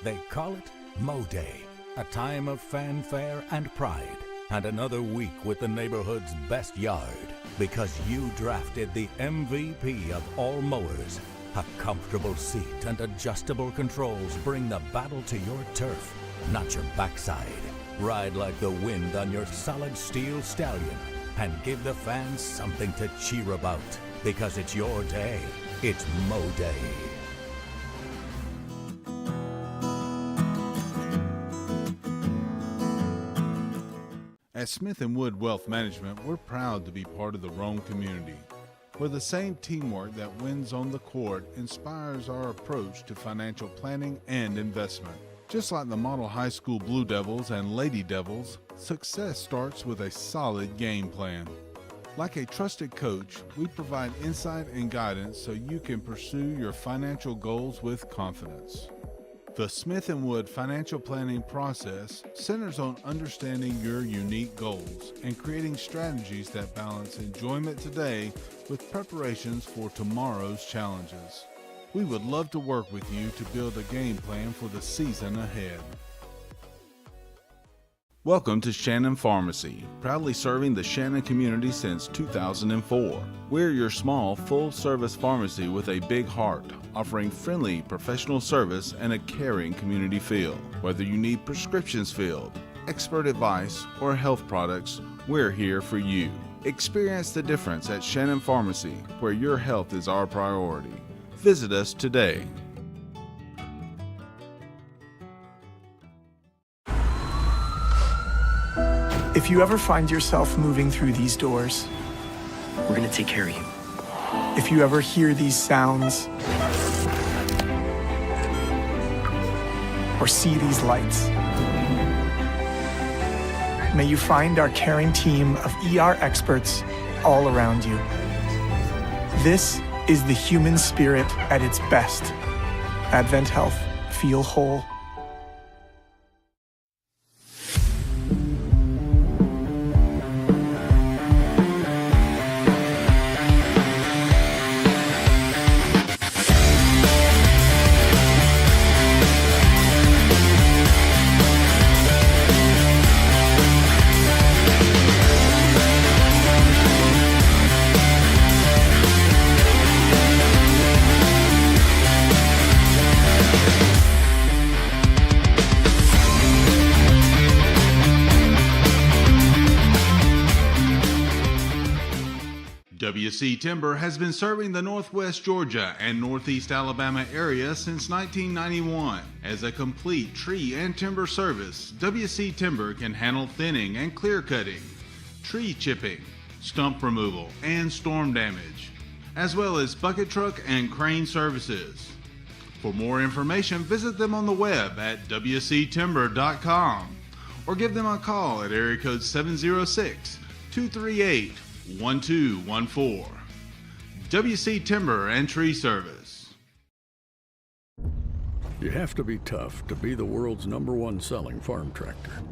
They call it Mo Day, a time of fanfare and pride, and another week with the neighborhood's best yard, because you drafted the MVP of all mowers. A comfortable seat and adjustable controls bring the battle to your turf, not your backside. Ride like the wind on your solid steel stallion and give the fans something to cheer about, because it's your day. It's Mo Day. At Smith & Wood Wealth Management, we're proud to be part of the Rome community, where the same teamwork that wins on the court inspires our approach to financial planning and investment. Just like the model high school Blue Devils and Lady Devils, success starts with a solid game plan. Like a trusted coach, we provide insight and guidance so you can pursue your financial goals with confidence. The Smith & Wood financial planning process centers on understanding your unique goals and creating strategies that balance enjoyment today with preparations for tomorrow's challenges. We would love to work with you to build a game plan for the season ahead. Welcome to Shannon Pharmacy, proudly serving the Shannon community since 2004. We're your small, full-service pharmacy with a big heart, offering friendly, professional service and a caring community feel. Whether you need prescriptions filled, expert advice, or health products, we're here for you. Experience the difference at Shannon Pharmacy, where your health is our priority. Visit us today. If you ever find yourself moving through these doors, we're gonna take care of you. If you ever hear these sounds, or see these lights, may you find our caring team of ER experts all around you. This is the human spirit at its best. Advent Health. Feel whole. WC Timber has been serving the Northwest Georgia and Northeast Alabama area since 1991. As a complete tree and timber service, WC Timber can handle thinning and clear cutting, tree chipping, stump removal, and storm damage, as well as bucket truck and crane services. For more information, visit them on the web at wctimber.com or give them a call at area code 706-238-1214. WC Timber and Tree Service. You have to be tough to be the world's #1 selling farm tractor.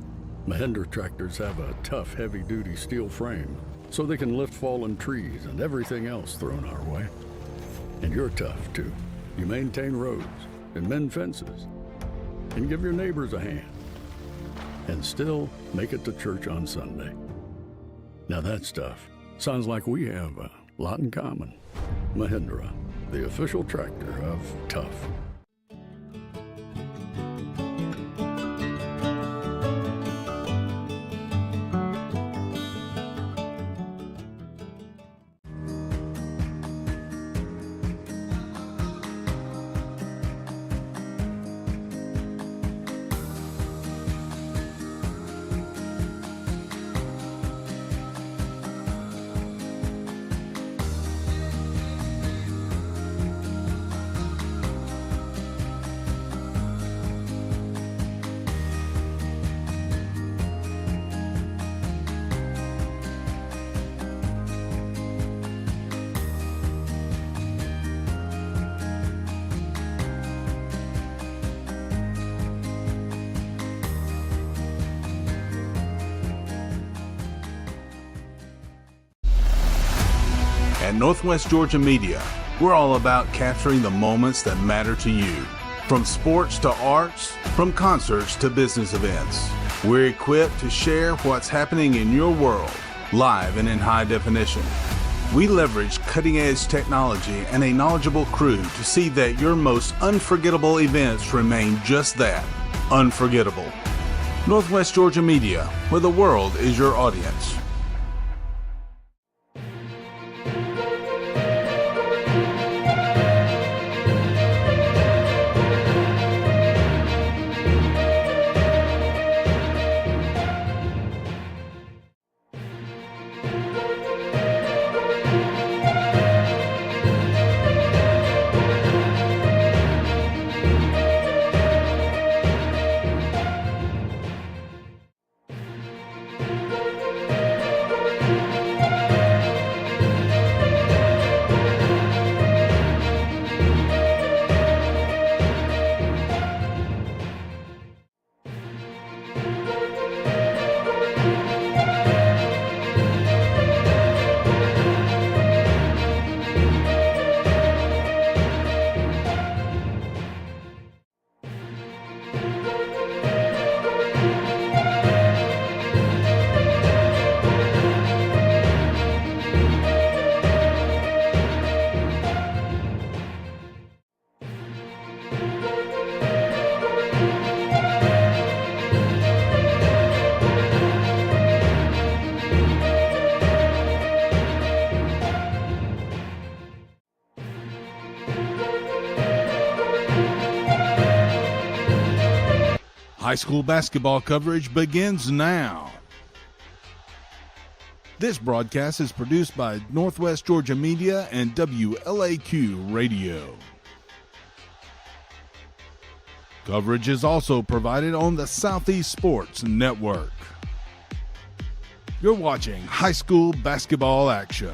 Mahindra tractors have a tough, heavy-duty steel frame, so they can lift fallen trees and everything else thrown our way. And you're tough, too. You maintain roads and mend fences and give your neighbors a hand and still make it to church on Sunday. Now that stuff sounds like we have a lot in common. Mahindra, the official tractor of tough. At Northwest Georgia Media, we're all about capturing the moments that matter to you. From sports to arts, from concerts to business events, we're equipped to share what's happening in your world, live and in high definition. We leverage cutting-edge technology and a knowledgeable crew to see that your most unforgettable events remain just that, unforgettable. Northwest Georgia Media, where the world is your audience. High school basketball coverage begins now. This broadcast is produced by Northwest Georgia Media and WLAQ Radio. Coverage is also provided on the Southeast Sports Network. You're watching high school basketball action.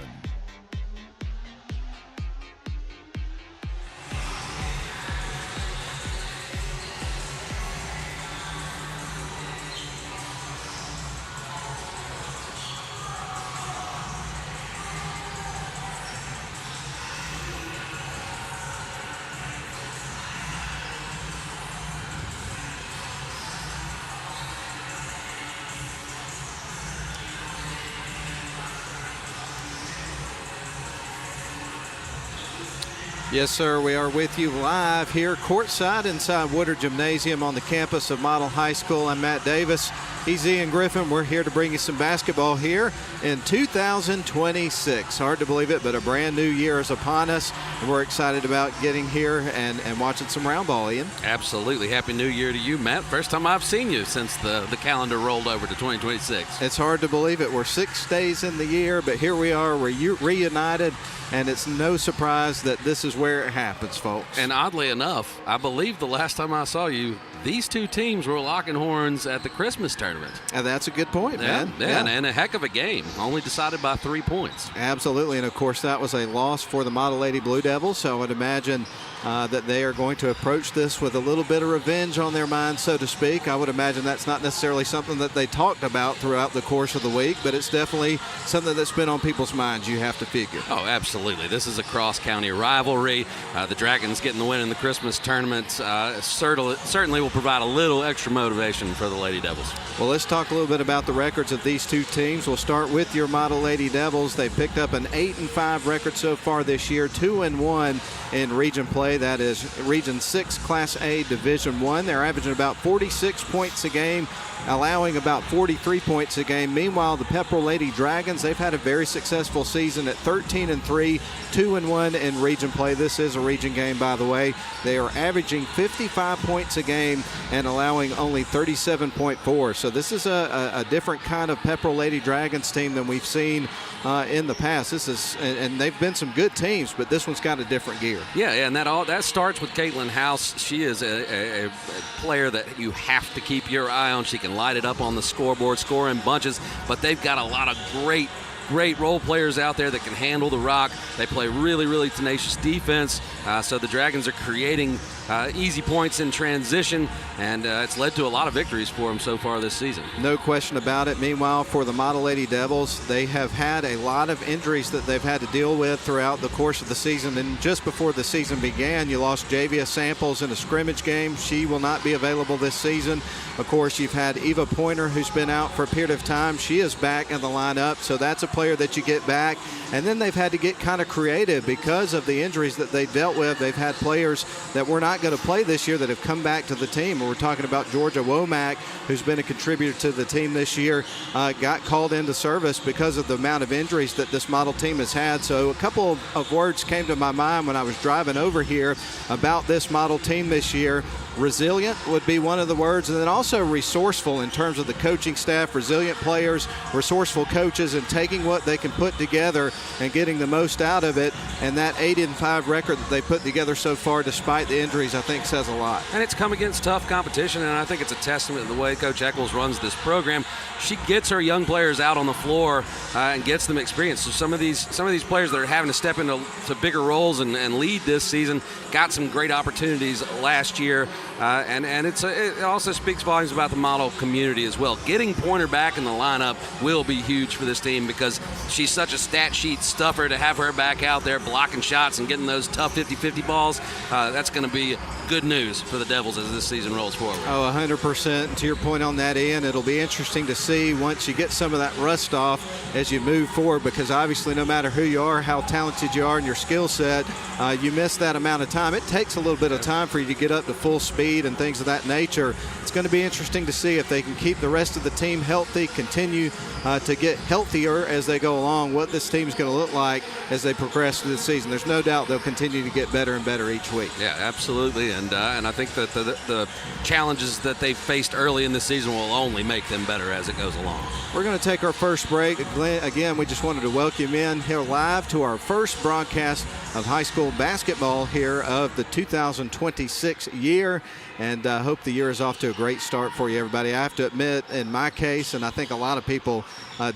Yes, sir. We are with you live here courtside inside Woodard Gymnasium on the campus of Model High School. I'm Matt Davis. He's Ian Griffin. We're here to bring you some basketball here in 2026. Hard to believe it, but a brand new year is upon us, and we're excited about getting here and watching some round ball, Ian. Absolutely. Happy New Year to you, Matt. First time I've seen you since the calendar rolled over to 2026. It's hard to believe it. We're 6 days in the year, but here we are. We're reunited, and it's no surprise that this is where it happens, folks. And oddly enough, I believe the last time I saw you, these two teams were locking horns at the Christmas tournament. And that's a good point, man. Yeah, and a heck of a game, only decided by 3 points. Absolutely, and of course that was a loss for the Model Lady Blue Devils, so I would imagine that they are going to approach this with a little bit of revenge on their mind, so to speak. I would imagine that's not necessarily something that they talked about throughout the course of the week, but it's definitely something that's been on people's minds, you have to figure. Oh, absolutely. This is a cross-county rivalry. The Dragons getting the win in the Christmas tournament certainly will provide a little extra motivation for the Lady Devils. Well, let's talk a little bit about the records of these two teams. We'll start with your Model Lady Devils. They picked up an 8-5 record so far this year, 2-1 in region play. That is Region 6 Class A Division 1. They're averaging about 46 points a game, allowing about 43 points a game. Meanwhile, the Pepperell Lady Dragons, they've had a very successful season at 13-3, 2-1 in region play. This is a region game, by the way. They are averaging 55 points a game and allowing only 37.4. So this is a different kind of Pepperell Lady Dragons team than we've seen in the past. And they've been some good teams, but this one's got a different gear. Yeah, and that starts with Caitlin House. She is a player that you have to keep your eye on. She can light it up on the scoreboard, score in bunches, but they've got a lot of great role players out there that can handle the rock. They play really, really tenacious defense, so the Dragons are creating easy points in transition, and it's led to a lot of victories for them so far this season. No question about it. Meanwhile, for the Model Lady Devils, they have had a lot of injuries that they've had to deal with throughout the course of the season, and just before the season began, you lost Javia Samples in a scrimmage game. She will not be available this season. Of course, you've had Eva Pointer, who's been out for a period of time. She is back in the lineup, so that's a player that you get back. And then they've had to get kind of creative because of the injuries that they dealt with. They've had players that were not going to play this year that have come back to the team. And we're talking about Georgia Womack, who's been a contributor to the team this year, got called into service because of the amount of injuries that this model team has had. So a couple of words came to my mind when I was driving over here about this model team this year. Resilient would be one of the words, and then also resourceful in terms of the coaching staff, resilient players, resourceful coaches, and taking what they can put together and getting the most out of it. And that 8-5 record that they put together so far, despite the injuries, I think says a lot. And it's come against tough competition, and I think it's a testament to the way Coach Eccles runs this program. She gets her young players out on the floor and gets them experience. So some of these players that are having to step into bigger roles and lead this season got some great opportunities last year. And it also speaks volumes about the model community as well. Getting Pointer back in the lineup will be huge for this team because she's such a stat sheet stuffer. To have her back out there blocking shots and getting those tough 50-50 balls, that's going to be good news for the Devils as this season rolls forward. Oh, 100%. And to your point on that, Ian, it'll be interesting to see once you get some of that rust off as you move forward, because obviously no matter who you are, how talented you are in your skill set, you miss that amount of time. It takes a little bit of time for you to get up to full speed and things of that nature. It's going to be interesting to see if they can keep the rest of the team healthy, continue to get healthier as they go along, what this team is going to look like as they progress through the season. There's no doubt they'll continue to get better and better each week. Yeah, absolutely. And I think that the challenges that they faced early in the season will only make them better as it goes along. We're going to take our first break. Again, we just wanted to welcome in here live to our first broadcast of high school basketball here of the 2026 year. And I hope the year is off to a great start for you, everybody. I have to admit, in my case, and I think a lot of people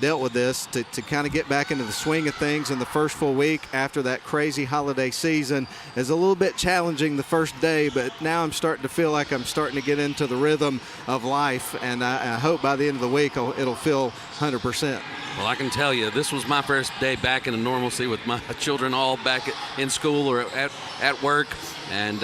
dealt with this, to kind of get back into the swing of things in the first full week after that crazy holiday season is a little bit challenging the first day, but now I'm starting to feel like I'm starting to get into the rhythm of life, and I hope by the end of the week it'll feel 100%. Well, I can tell you, this was my first day back into normalcy with my children all back in school or at work, and,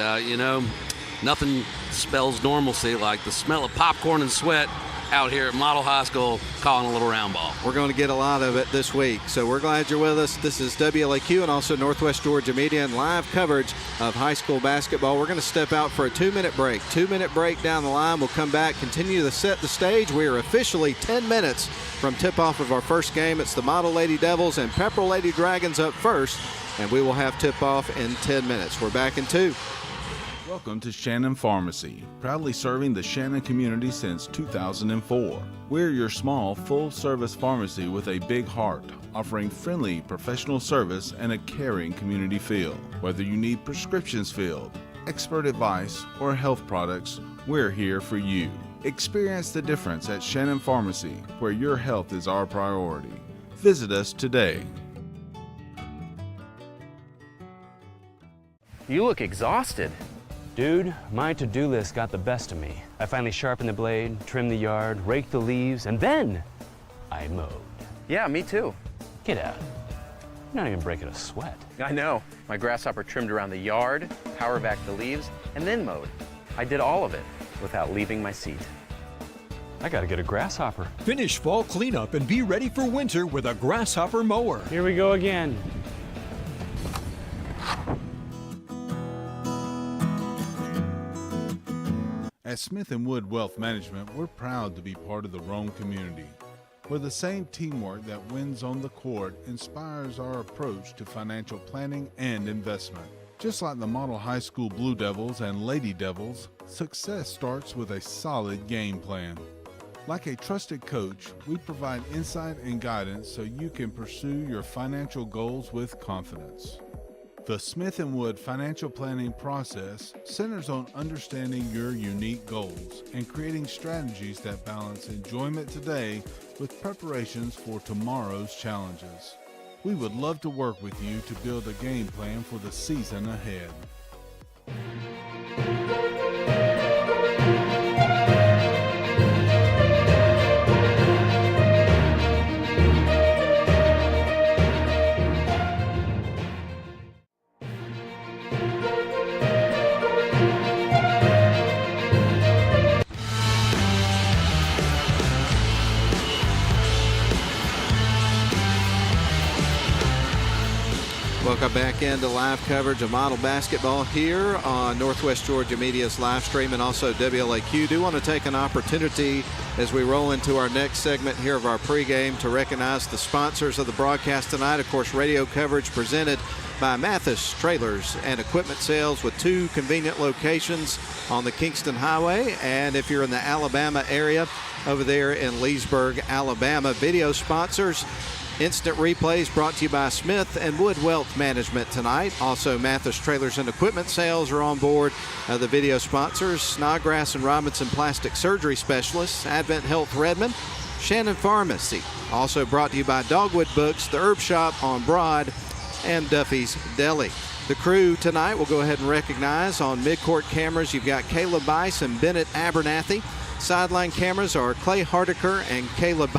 nothing spells normalcy like the smell of popcorn and sweat out here at Model High School calling a little round ball. We're going to get a lot of it this week, so we're glad you're with us. This is WLAQ and also Northwest Georgia Media and live coverage of high school basketball. We're going to step out for a 2-minute break. 2-minute break down the line. We'll come back, continue to set the stage. We are officially 10 minutes from tip-off of our first game. It's the Model Lady Devils and Pepperell Lady Dragons up first, and we will have tip-off in 10 minutes. We're back in 2. Welcome to Shannon Pharmacy, proudly serving the Shannon community since 2004. We're your small, full-service pharmacy with a big heart, offering friendly professional service and a caring community feel. Whether you need prescriptions filled, expert advice, or health products, we're here for you. Experience the difference at Shannon Pharmacy, where your health is our priority. Visit us today. You look exhausted. Dude, my to-do list got the best of me. I finally sharpened the blade, trimmed the yard, raked the leaves, and then I mowed. Yeah, me too. Get out. You're not even breaking a sweat. I know. My grasshopper trimmed around the yard, power vacked the leaves, and then mowed. I did all of it without leaving my seat. I gotta get a grasshopper. Finish fall cleanup and be ready for winter with a grasshopper mower. Here we go again. At Smith & Wood Wealth Management, we're proud to be part of the Rome community, where the same teamwork that wins on the court inspires our approach to financial planning and investment. Just like the Model High School Blue Devils and Lady Devils, success starts with a solid game plan. Like a trusted coach, we provide insight and guidance so you can pursue your financial goals with confidence. The Smith & Wood financial planning process centers on understanding your unique goals and creating strategies that balance enjoyment today with preparations for tomorrow's challenges. We would love to work with you to build a game plan for the season ahead. Welcome back into live coverage of Model Basketball here on Northwest Georgia Media's live stream and also WLAQ. Do want to take an opportunity as we roll into our next segment here of our pregame to recognize the sponsors of the broadcast tonight. Of course, radio coverage presented by Mathis Trailers and Equipment Sales with 2 convenient locations on the Kingston Highway. And if you're in the Alabama area, over there in Leesburg, Alabama. Video sponsors, Instant Replays brought to you by Smith & Wood Wealth Management tonight. Also, Mathis Trailers and Equipment Sales are on board. The video sponsors, Snodgrass and Robinson Plastic Surgery Specialists, Advent Health Redmond, Shannon Pharmacy. Also brought to you by Dogwood Books, The Herb Shop on Broad, and Duffy's Deli. The crew tonight will go ahead and recognize on midcourt cameras, you've got Caleb Bice and Bennett Abernathy. Sideline cameras are Clay Hardiker and Caleb.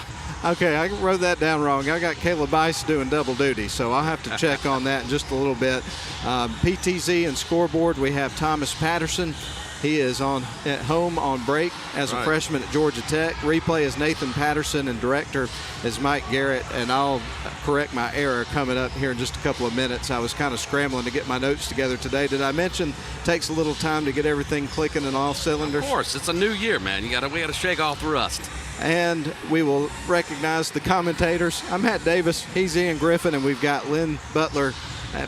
Okay, I wrote that down wrong. I got Caleb Bice doing double duty, so I'll have to check on that in just a little bit. PTZ and scoreboard, we have Thomas Patterson. He is at home on break as a freshman at Georgia Tech. Replay is Nathan Patterson, and director is Mike Garrett. And I'll correct my error coming up here in just a couple of minutes. I was kind of scrambling to get my notes together today. Did I mention it takes a little time to get everything clicking and all cylinders? Of course, it's a new year, man. We got to shake off the rust. And we will recognize the commentators. I'm Matt Davis. He's Ian Griffin, and we've got Lynn Butler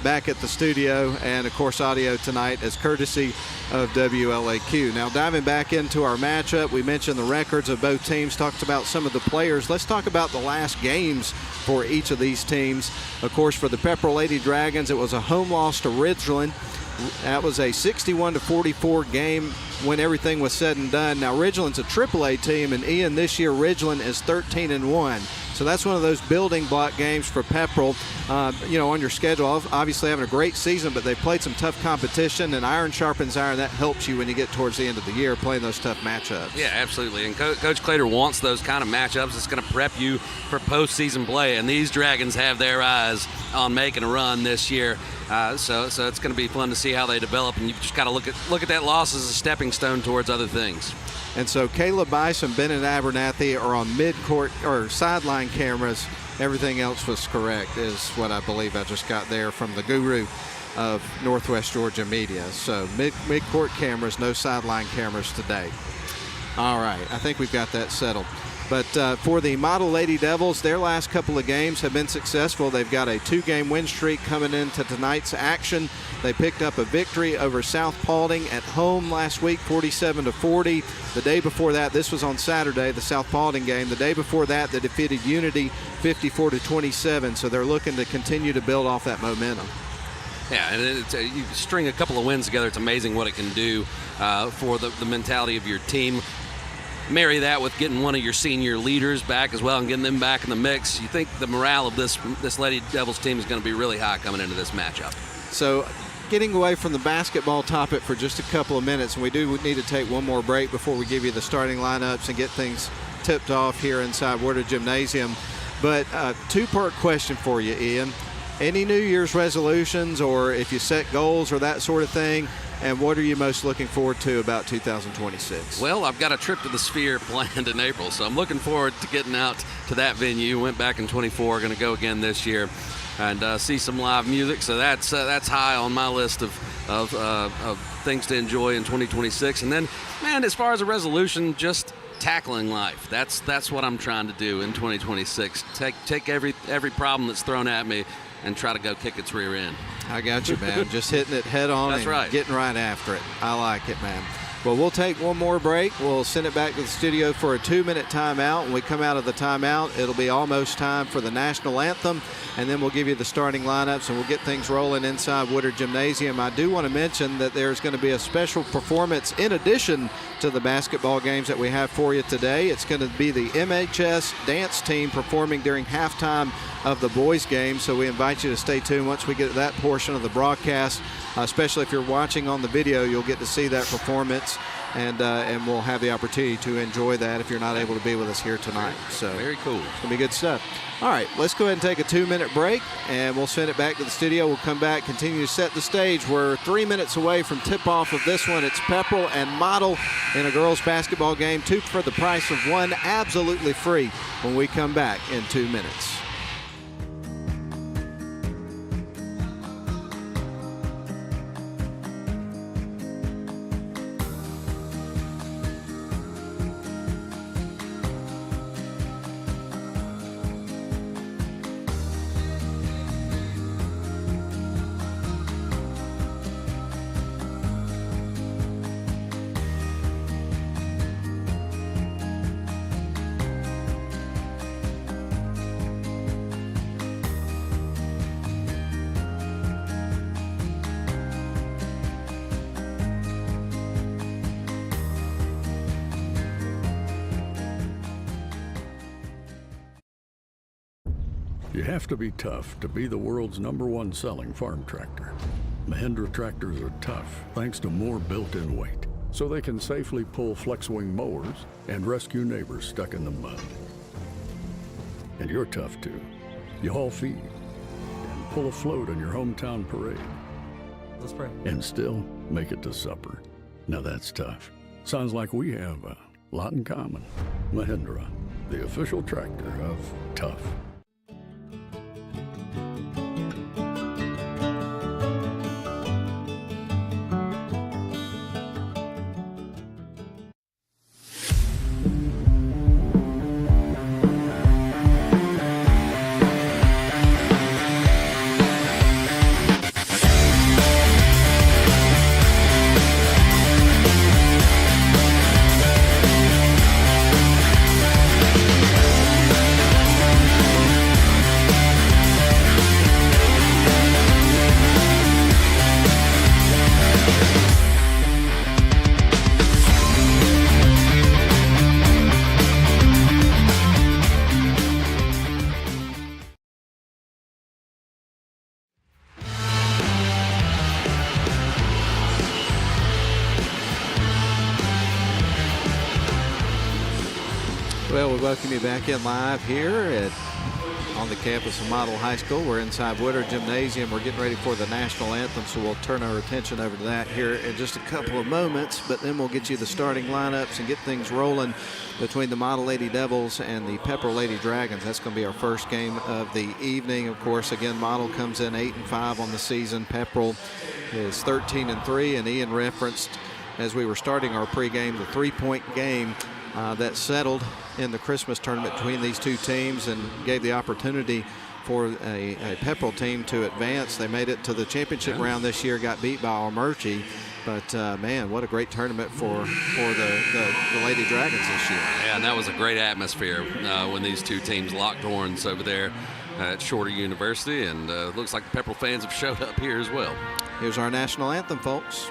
back at the studio, and of course audio tonight as courtesy of WLAQ. Now diving back into our matchup, we mentioned the records of both teams, talked about some of the players. Let's talk about the last games for each of these teams. Of course, for the Pepperell Lady Dragons, it was a home loss to Ridgeland. That was a 61-44 game when everything was said and done. Now Ridgeland's a AAA team, and Ian, this year Ridgeland is 13-1. So that's one of those building block games for Pepperell, on your schedule. Obviously having a great season, but they played some tough competition, and iron sharpens iron. That helps you when you get towards the end of the year playing those tough matchups. Yeah, absolutely. And Coach Clater wants those kind of matchups. It's going to prep you for postseason play, and these Dragons have their eyes on making a run this year. So it's going to be fun to see how they develop, and you just got to look at that loss as a stepping stone towards other things. And so Caleb Bice and Bennett Abernathy are on mid-court or sideline cameras. Everything else was correct, is what I believe I just got there from the guru of Northwest Georgia Media. So mid-court cameras, no sideline cameras today. All right, I think we've got that settled. But for the Model Lady Devils, their last couple of games have been successful. They've got a 2-game win streak coming into tonight's action. They picked up a victory over South Paulding at home last week, 47-40. The day before that, this was on Saturday, the South Paulding game. The day before that, they defeated Unity 54-27. So they're looking to continue to build off that momentum. Yeah, and you string a couple of wins together, it's amazing what it can do for the mentality of your team. Marry that with getting one of your senior leaders back as well and getting them back in the mix. You think the morale of this Lady Devils team is going to be really high coming into this matchup. So getting away from the basketball topic for just a couple of minutes, and we do need to take one more break before we give you the starting lineups and get things tipped off here inside Woodard Gymnasium. But two-part question for you, Ian. Any New Year's resolutions, or if you set goals or that sort of thing? And what are you most looking forward to about 2026? Well, I've got a trip to the Sphere planned in April, so I'm looking forward to getting out to that venue. Went back in 24, going to go again this year, and see some live music. So that's high on my list of things to enjoy in 2026. And then, man, as far as a resolution, just tackling life. That's what I'm trying to do in 2026. Take every problem that's thrown at me and try to go kick its rear end. I got you, man. Just hitting it head on. That's and right. Getting right after it. I like it, man. Well, we'll take one more break. We'll send it back to the studio for a 2-minute timeout. When we come out of the timeout, it'll be almost time for the national anthem, and then we'll give you the starting lineups, and we'll get things rolling inside Woodard Gymnasium. I do want to mention that there's going to be a special performance in addition to the basketball games that we have for you today. It's going to be the MHS dance team performing during halftime of the boys game, so we invite you to stay tuned once we get to that portion of the broadcast. Especially if you're watching on the video, you'll get to see that performance, and we'll have the opportunity to enjoy that if you're not able to be with us here tonight. So very cool. It's going to be good stuff. All right, let's go ahead and take a 2-minute break, and we'll send it back to the studio. We'll come back, continue to set the stage. We're 3 minutes away from tip-off of this one. It's Pepperell and Model in a girls' basketball game, 2 for the price of 1, absolutely free when we come back in 2 minutes. You have to be tough to be the world's #1 selling farm tractor. Mahindra tractors are tough thanks to more built-in weight, so they can safely pull flex-wing mowers and rescue neighbors stuck in the mud. And you're tough too. You haul feed and pull a float on your hometown parade. Let's pray. And still make it to supper. Now that's tough. Sounds like we have a lot in common. Mahindra, the official tractor of tough. Well, we welcome you back in live here on the campus of Model High School. We're inside Woodard Gymnasium. We're getting ready for the national anthem, so we'll turn our attention over to that here in just a couple of moments. But then we'll get you the starting lineups and get things rolling between the Model Lady Devils and the Pepperell Lady Dragons. That's going to be our first game of the evening. Of course, again, Model comes in 8-5 on the season. Pepperell is 13-3, and Ian referenced as we were starting our pregame the three-point game that settled in the Christmas tournament between these two teams and gave the opportunity for a Pepperell team to advance. They made it to the championship round this year, got beat by Almerchi. But, man, what a great tournament for the Lady Dragons this year. Yeah, and that was a great atmosphere when these two teams locked horns over there at Shorter University, and looks like the Pepperell fans have showed up here as well. Here's our national anthem, folks.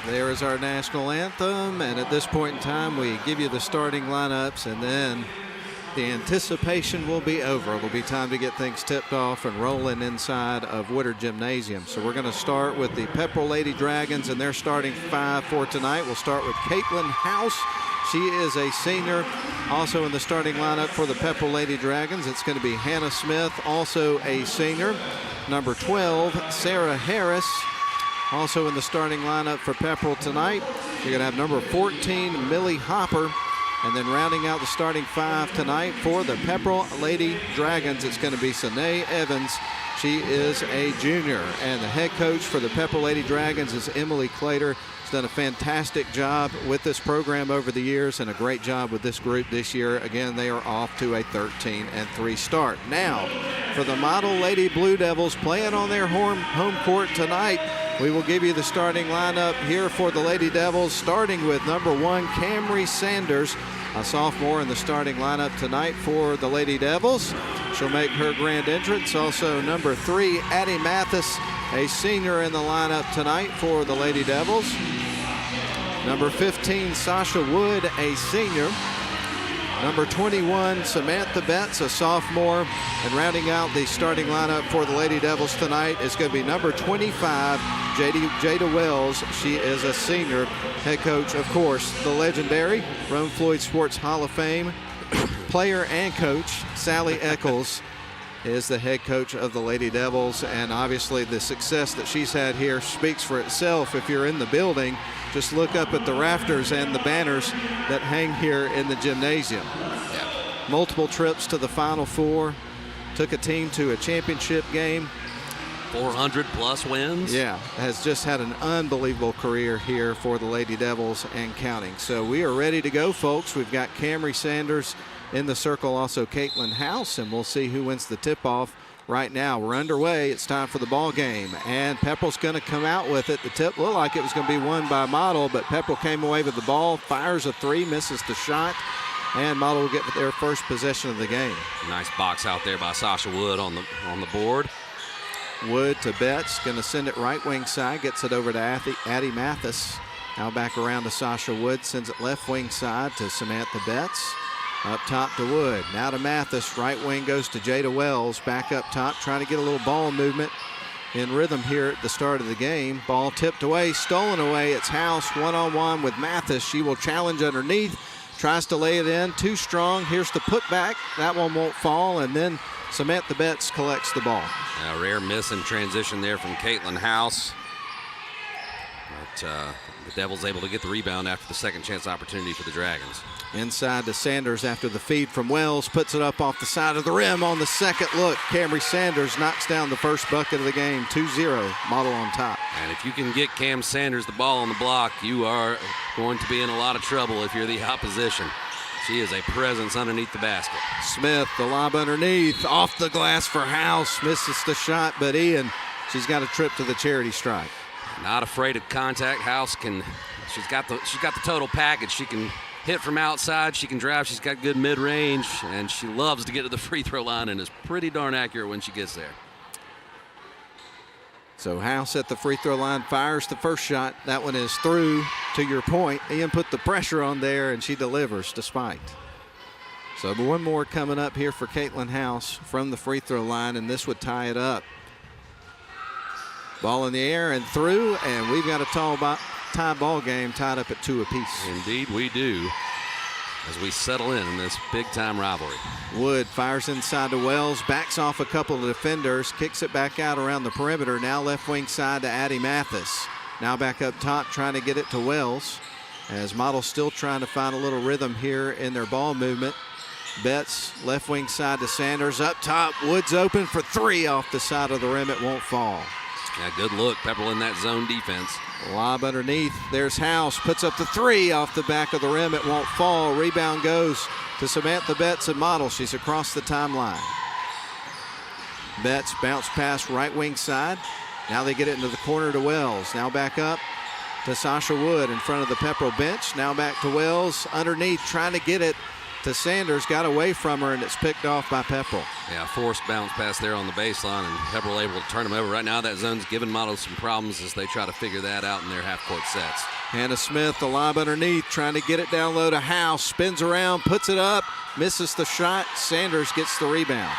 There is our national anthem, and at this point in time, we give you the starting lineups, and then the anticipation will be over. It'll be time to get things tipped off and rolling inside of Woodard Gymnasium. So we're going to start with the Pepperell Lady Dragons and their starting 5 for tonight. We'll start with Caitlin House. She is a senior. Also in the starting lineup for the Pepperell Lady Dragons, it's going to be Hannah Smith, also a senior. Number 12, Sarah Harris. Also in the starting lineup for Pepperell tonight, you're going to have number 14, Millie Hopper. And then rounding out the starting 5 tonight for the Pepperell Lady Dragons, it's going to be Sanae Evans. She is a junior. And the head coach for the Pepperell Lady Dragons is Emily Clater. She's done a fantastic job with this program over the years and a great job with this group this year. Again, they are off to a 13-3 start. Now, for the Model Lady Blue Devils playing on their home court tonight, we will give you the starting lineup here for the Lady Devils, starting with number 1, Camry Sanders, a sophomore in the starting lineup tonight for the Lady Devils. She'll make her grand entrance. Also number 3, Addie Mathis, a senior in the lineup tonight for the Lady Devils. Number 15, Sasha Wood, a senior. Number 21, Samantha Betts, a sophomore. And rounding out the starting lineup for the Lady Devils tonight is going to be number 25, Jada Wells. She is a senior. Head coach, of course, the legendary Rome Floyd Sports Hall of Fame player and coach, Sally Eccles, is the head coach of the Lady Devils. And obviously the success that she's had here speaks for itself. If you're in the building, just look up at the rafters and the banners that hang here in the gymnasium. Multiple trips to the Final Four, took a team to a championship game. 400-plus wins. Yeah, has just had an unbelievable career here for the Lady Devils and counting. So we are ready to go, folks. We've got Camry Sanders in the circle, also Caitlin House, and we'll see who wins the tip-off. Right now, we're underway. It's time for the ball game, and Pepperell's going to come out with it. The tip looked like it was going to be won by Model, but Pepperell came away with the ball, fires a 3, misses the shot, and Model will get their first possession of the game. Nice box out there by Sasha Wood on the board. Wood to Betts, going to send it right wing side, gets it over to Addie Mathis. Now back around to Sasha Wood, sends it left wing side to Samantha Betts. Up top to Wood, now to Mathis, right wing goes to Jada Wells, back up top, trying to get a little ball movement in rhythm here at the start of the game. Ball tipped away, stolen away, it's House one-on-one with Mathis. She will challenge underneath, tries to lay it in, too strong. Here's the putback, that one won't fall, and then Samantha Betts collects the ball. A rare miss in transition there from Caitlin House. But the Devils able to get the rebound after the second chance opportunity for the Dragons. Inside to Sanders after the feed from Wells, puts it up off the side of the rim on the second look. Camry Sanders knocks down the first bucket of the game, 2-0, Model on top. And if you can get Cam Sanders the ball on the block, you are going to be in a lot of trouble if you're the opposition. She is a presence underneath the basket. Smith, the lob underneath, off the glass for House, misses the shot, but Ian, she's got a trip to the charity stripe. Not afraid of contact. House she's got the total package. She can hit from outside. She can drive. She's got good mid-range, and she loves to get to the free throw line and is pretty darn accurate when she gets there. So House at the free throw line fires the first shot. That one is through, to your point. Ian put the pressure on there, and she delivers despite. So one more coming up here for Caitlin House from the free throw line, and this would tie it up. Ball in the air and through, and we've got a tie ball game tied up at 2 apiece. Indeed we do, as we settle in this big-time rivalry. Wood fires inside to Wells, backs off a couple of defenders, kicks it back out around the perimeter. Now left wing side to Addie Mathis. Now back up top trying to get it to Wells, as Model still trying to find a little rhythm here in their ball movement. Betts left wing side to Sanders. Up top, Woods open for 3 off the side of the rim. It won't fall. Yeah, good look. Pepperell in that zone defense. Lob underneath. There's House. Puts up the 3 off the back of the rim. It won't fall. Rebound goes to Samantha Betts and Model. She's across the timeline. Betts bounce pass right wing side. Now they get it into the corner to Wells. Now back up to Sasha Wood in front of the Pepperell bench. Now back to Wells underneath, trying to get it to Sanders. Got away from her, and it's picked off by Pepperell. Yeah, forced bounce pass there on the baseline, and Pepperell able to turn them over. Right now that zone's giving Model some problems as they try to figure that out in their half-court sets. Hannah Smith, the lob underneath, trying to get it down low to House. Spins around, puts it up, misses the shot. Sanders gets the rebound.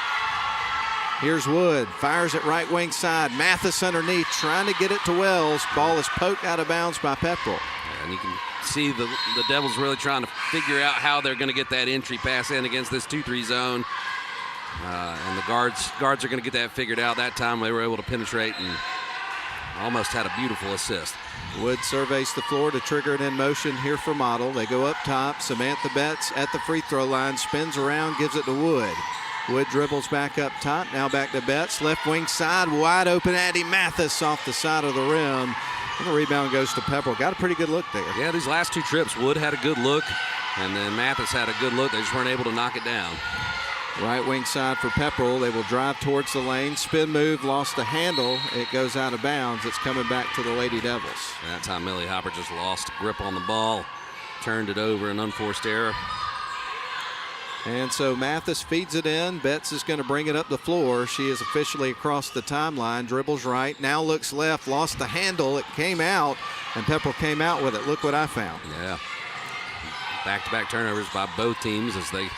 Here's Wood, fires it right wing side. Mathis underneath, trying to get it to Wells. Ball is poked out of bounds by Pepperell. Yeah, and you can see the Devils really trying to figure out how they're going to get that entry pass in against this 2-3 zone. And the guards are going to get that figured out. That time they were able to penetrate and almost had a beautiful assist. Wood surveys the floor to trigger it in motion here for Model. They go up top. Samantha Betts at the free throw line, spins around, gives it to Wood. Wood dribbles back up top, now back to Betts. Left wing side, wide open. Addie Mathis off the side of the rim. And the rebound goes to Pepperell. Got a pretty good look there. Yeah, these last 2 trips, Wood had a good look, and then Mathis had a good look. They just weren't able to knock it down. Right wing side for Pepperell. They will drive towards the lane. Spin move, lost the handle. It goes out of bounds. It's coming back to the Lady Devils. And that time Millie Hopper just lost grip on the ball, turned it over, an unforced error. And so Mathis feeds it in. Betts is going to bring it up the floor. She is officially across the timeline. Dribbles right. Now looks left. Lost the handle. It came out, and Pepperell came out with it. Look what I found. Yeah. Back-to-back turnovers by both teams as they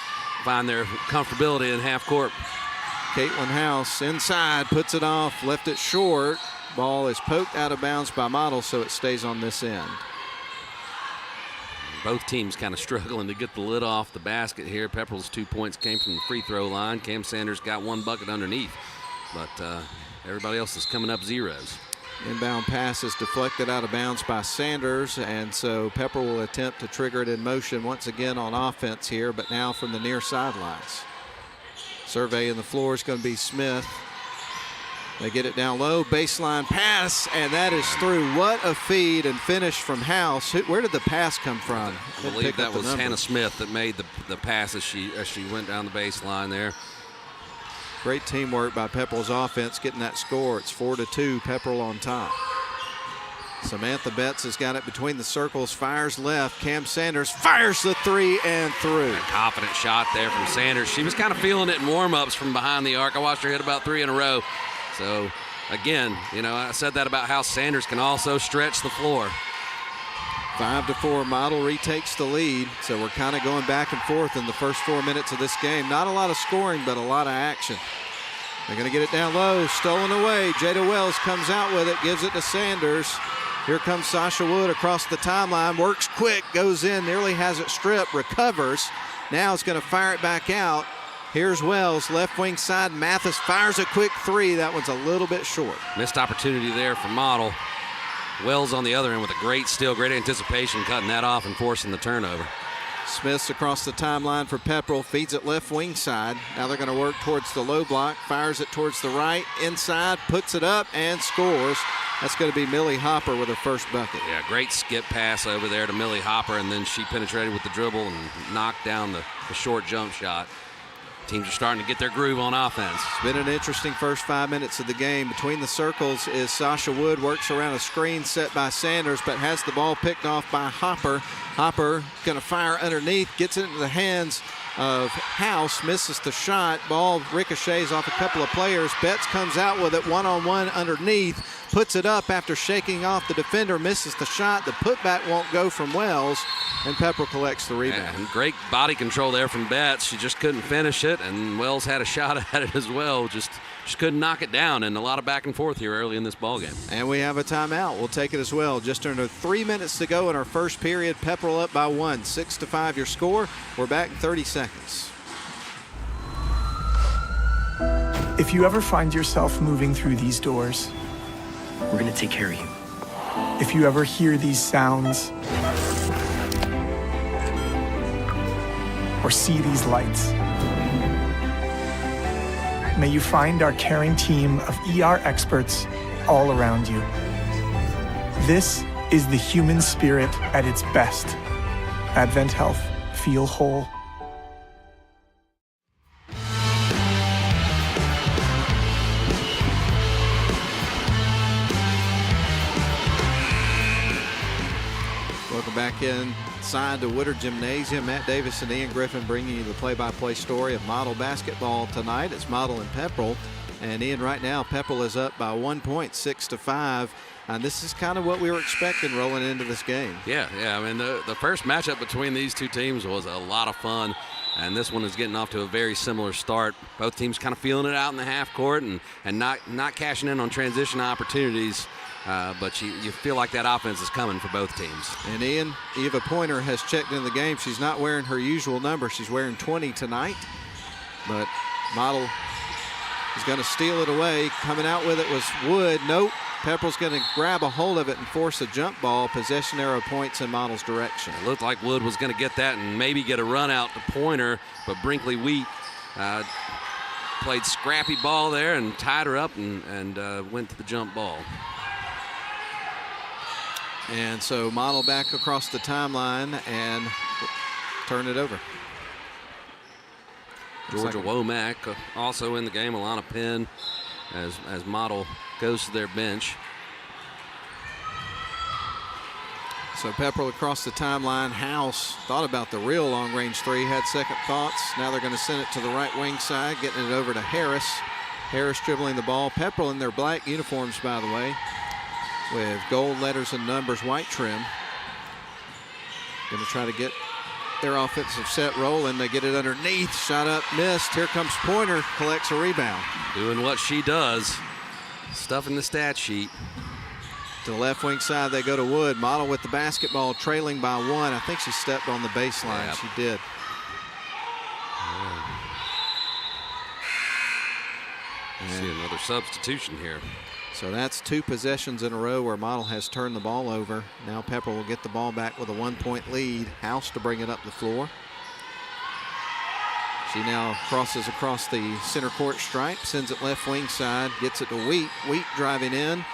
find their comfortability in half court. Caitlin House inside. Puts it off. Left it short. Ball is poked out of bounds by Model, so it stays on this end. Both teams kind of struggling to get the lid off the basket here. Pepperell's 2 points came from the free throw line. Cam Sanders got 1 bucket underneath, but everybody else is coming up zeros. Inbound pass is deflected out of bounds by Sanders, and so Pepperell will attempt to trigger it in motion once again on offense here, but now from the near sidelines. Surveying the floor is going to be Smith. They get it down low, baseline pass, and that is through. What a feed and finish from House. Where did the pass come from? I believe that was Hannah Smith that made the pass as she went down the baseline there. Great teamwork by Pepperell's offense getting that score. It's 4-2, Pepperell on top. Samantha Betts has got it between the circles, fires left. Cam Sanders fires the 3 and through. A confident shot there from Sanders. She was kind of feeling it in warm-ups from behind the arc. I watched her hit about 3 in a row. So, again, I said that about how Sanders can also stretch the floor. 5-4, Model retakes the lead. So we're kind of going back and forth in the first 4 minutes of this game. Not a lot of scoring, but a lot of action. They're going to get it down low, stolen away. Jada Wells comes out with it, gives it to Sanders. Here comes Sasha Wood across the timeline, works quick, goes in, nearly has it stripped, recovers. Now it's going to fire it back out. Here's Wells, left wing side. Mathis fires a quick 3. That one's a little bit short. Missed opportunity there for Model. Wells on the other end with a great steal, great anticipation, cutting that off and forcing the turnover. Smith's across the timeline for Pepperell, feeds it left wing side. Now they're going to work towards the low block, fires it towards the right, inside, puts it up, and scores. That's going to be Millie Hopper with her first bucket. Yeah, great skip pass over there to Millie Hopper, and then she penetrated with the dribble and knocked down the short jump shot. Teams are starting to get their groove on offense. It's been an interesting first 5 minutes of the game. Between the circles is Sasha Wood, works around a screen set by Sanders, but has the ball picked off by Hopper. Hopper going to fire underneath, gets it into the hands of House, misses the shot. Ball ricochets off a couple of players. Betts comes out with it one-on-one underneath, puts it up after shaking off the defender, misses the shot. The putback won't go from Wells, and Pepperell collects the rebound. And great body control there from Betts. She just couldn't finish it, and Wells had a shot at it as well. Just couldn't knock it down, and a lot of back and forth here early in this ballgame. And we have a timeout. We'll take it as well. Just under 3 minutes to go in our first period. Pepperell up by 1, 6-5 your score. We're back in 30 seconds. If you ever find yourself moving through these doors, we're gonna take care of you. if you ever hear these sounds or see these lights, may you find our caring team of ER experts all around you. This is the human spirit at its best. Advent Health. Feel whole. Welcome back inside the Woodard Gymnasium. Matt Davis and Ian Griffin bringing you the play-by-play story of Model basketball tonight. It's Model and Pepperell. And Ian, right now, Pepperell is up by 1 point, 6-5. And this is kind of what we were expecting rolling into this game. Yeah. I mean, the first matchup between these two teams was a lot of fun. And this one is getting off to a very similar start. Both teams kind of feeling it out in the half court and not cashing in on transition opportunities. But you feel like that offense is coming for both teams. And Ian, Eva Pointer has checked in the game. She's not wearing her usual number. She's wearing 20 tonight. But Model is going to steal it away. Coming out with it was Wood. Nope. Pepperell's going to grab a hold of it and force a jump ball. Possession arrow points in Model's direction. It looked like Wood was going to get that and maybe get a run out to Pointer, but Brinkley Wheat played scrappy ball there and tied her up and went to the jump ball. And so Model back across the timeline and turn it over. Georgia Womack also in the game. Alana Penn as Model goes to their bench. So Pepperell across the timeline. House thought about the real long-range three, had second thoughts. Now they're going to send it to the right wing side, getting it over to Harris. Harris dribbling the ball. Pepperell in their black uniforms, by the way, with gold letters and numbers, white trim. Going to try to get their offensive set rolling. They get it underneath. Shot up, missed. Here comes Pointer, collects a rebound. Doing what she does. Stuffing the stat sheet. To the left wing side, they go to Wood. Model with the basketball, trailing by 1. I think she stepped on the baseline. Yeah. She did. See another substitution here. So that's 2 possessions in a row where Model has turned the ball over. Now Pepperell will get the ball back with a 1-point lead. House to bring it up the floor. She now crosses across the center court stripe, sends it left wing side, gets it to Wheat. Wheat driving in,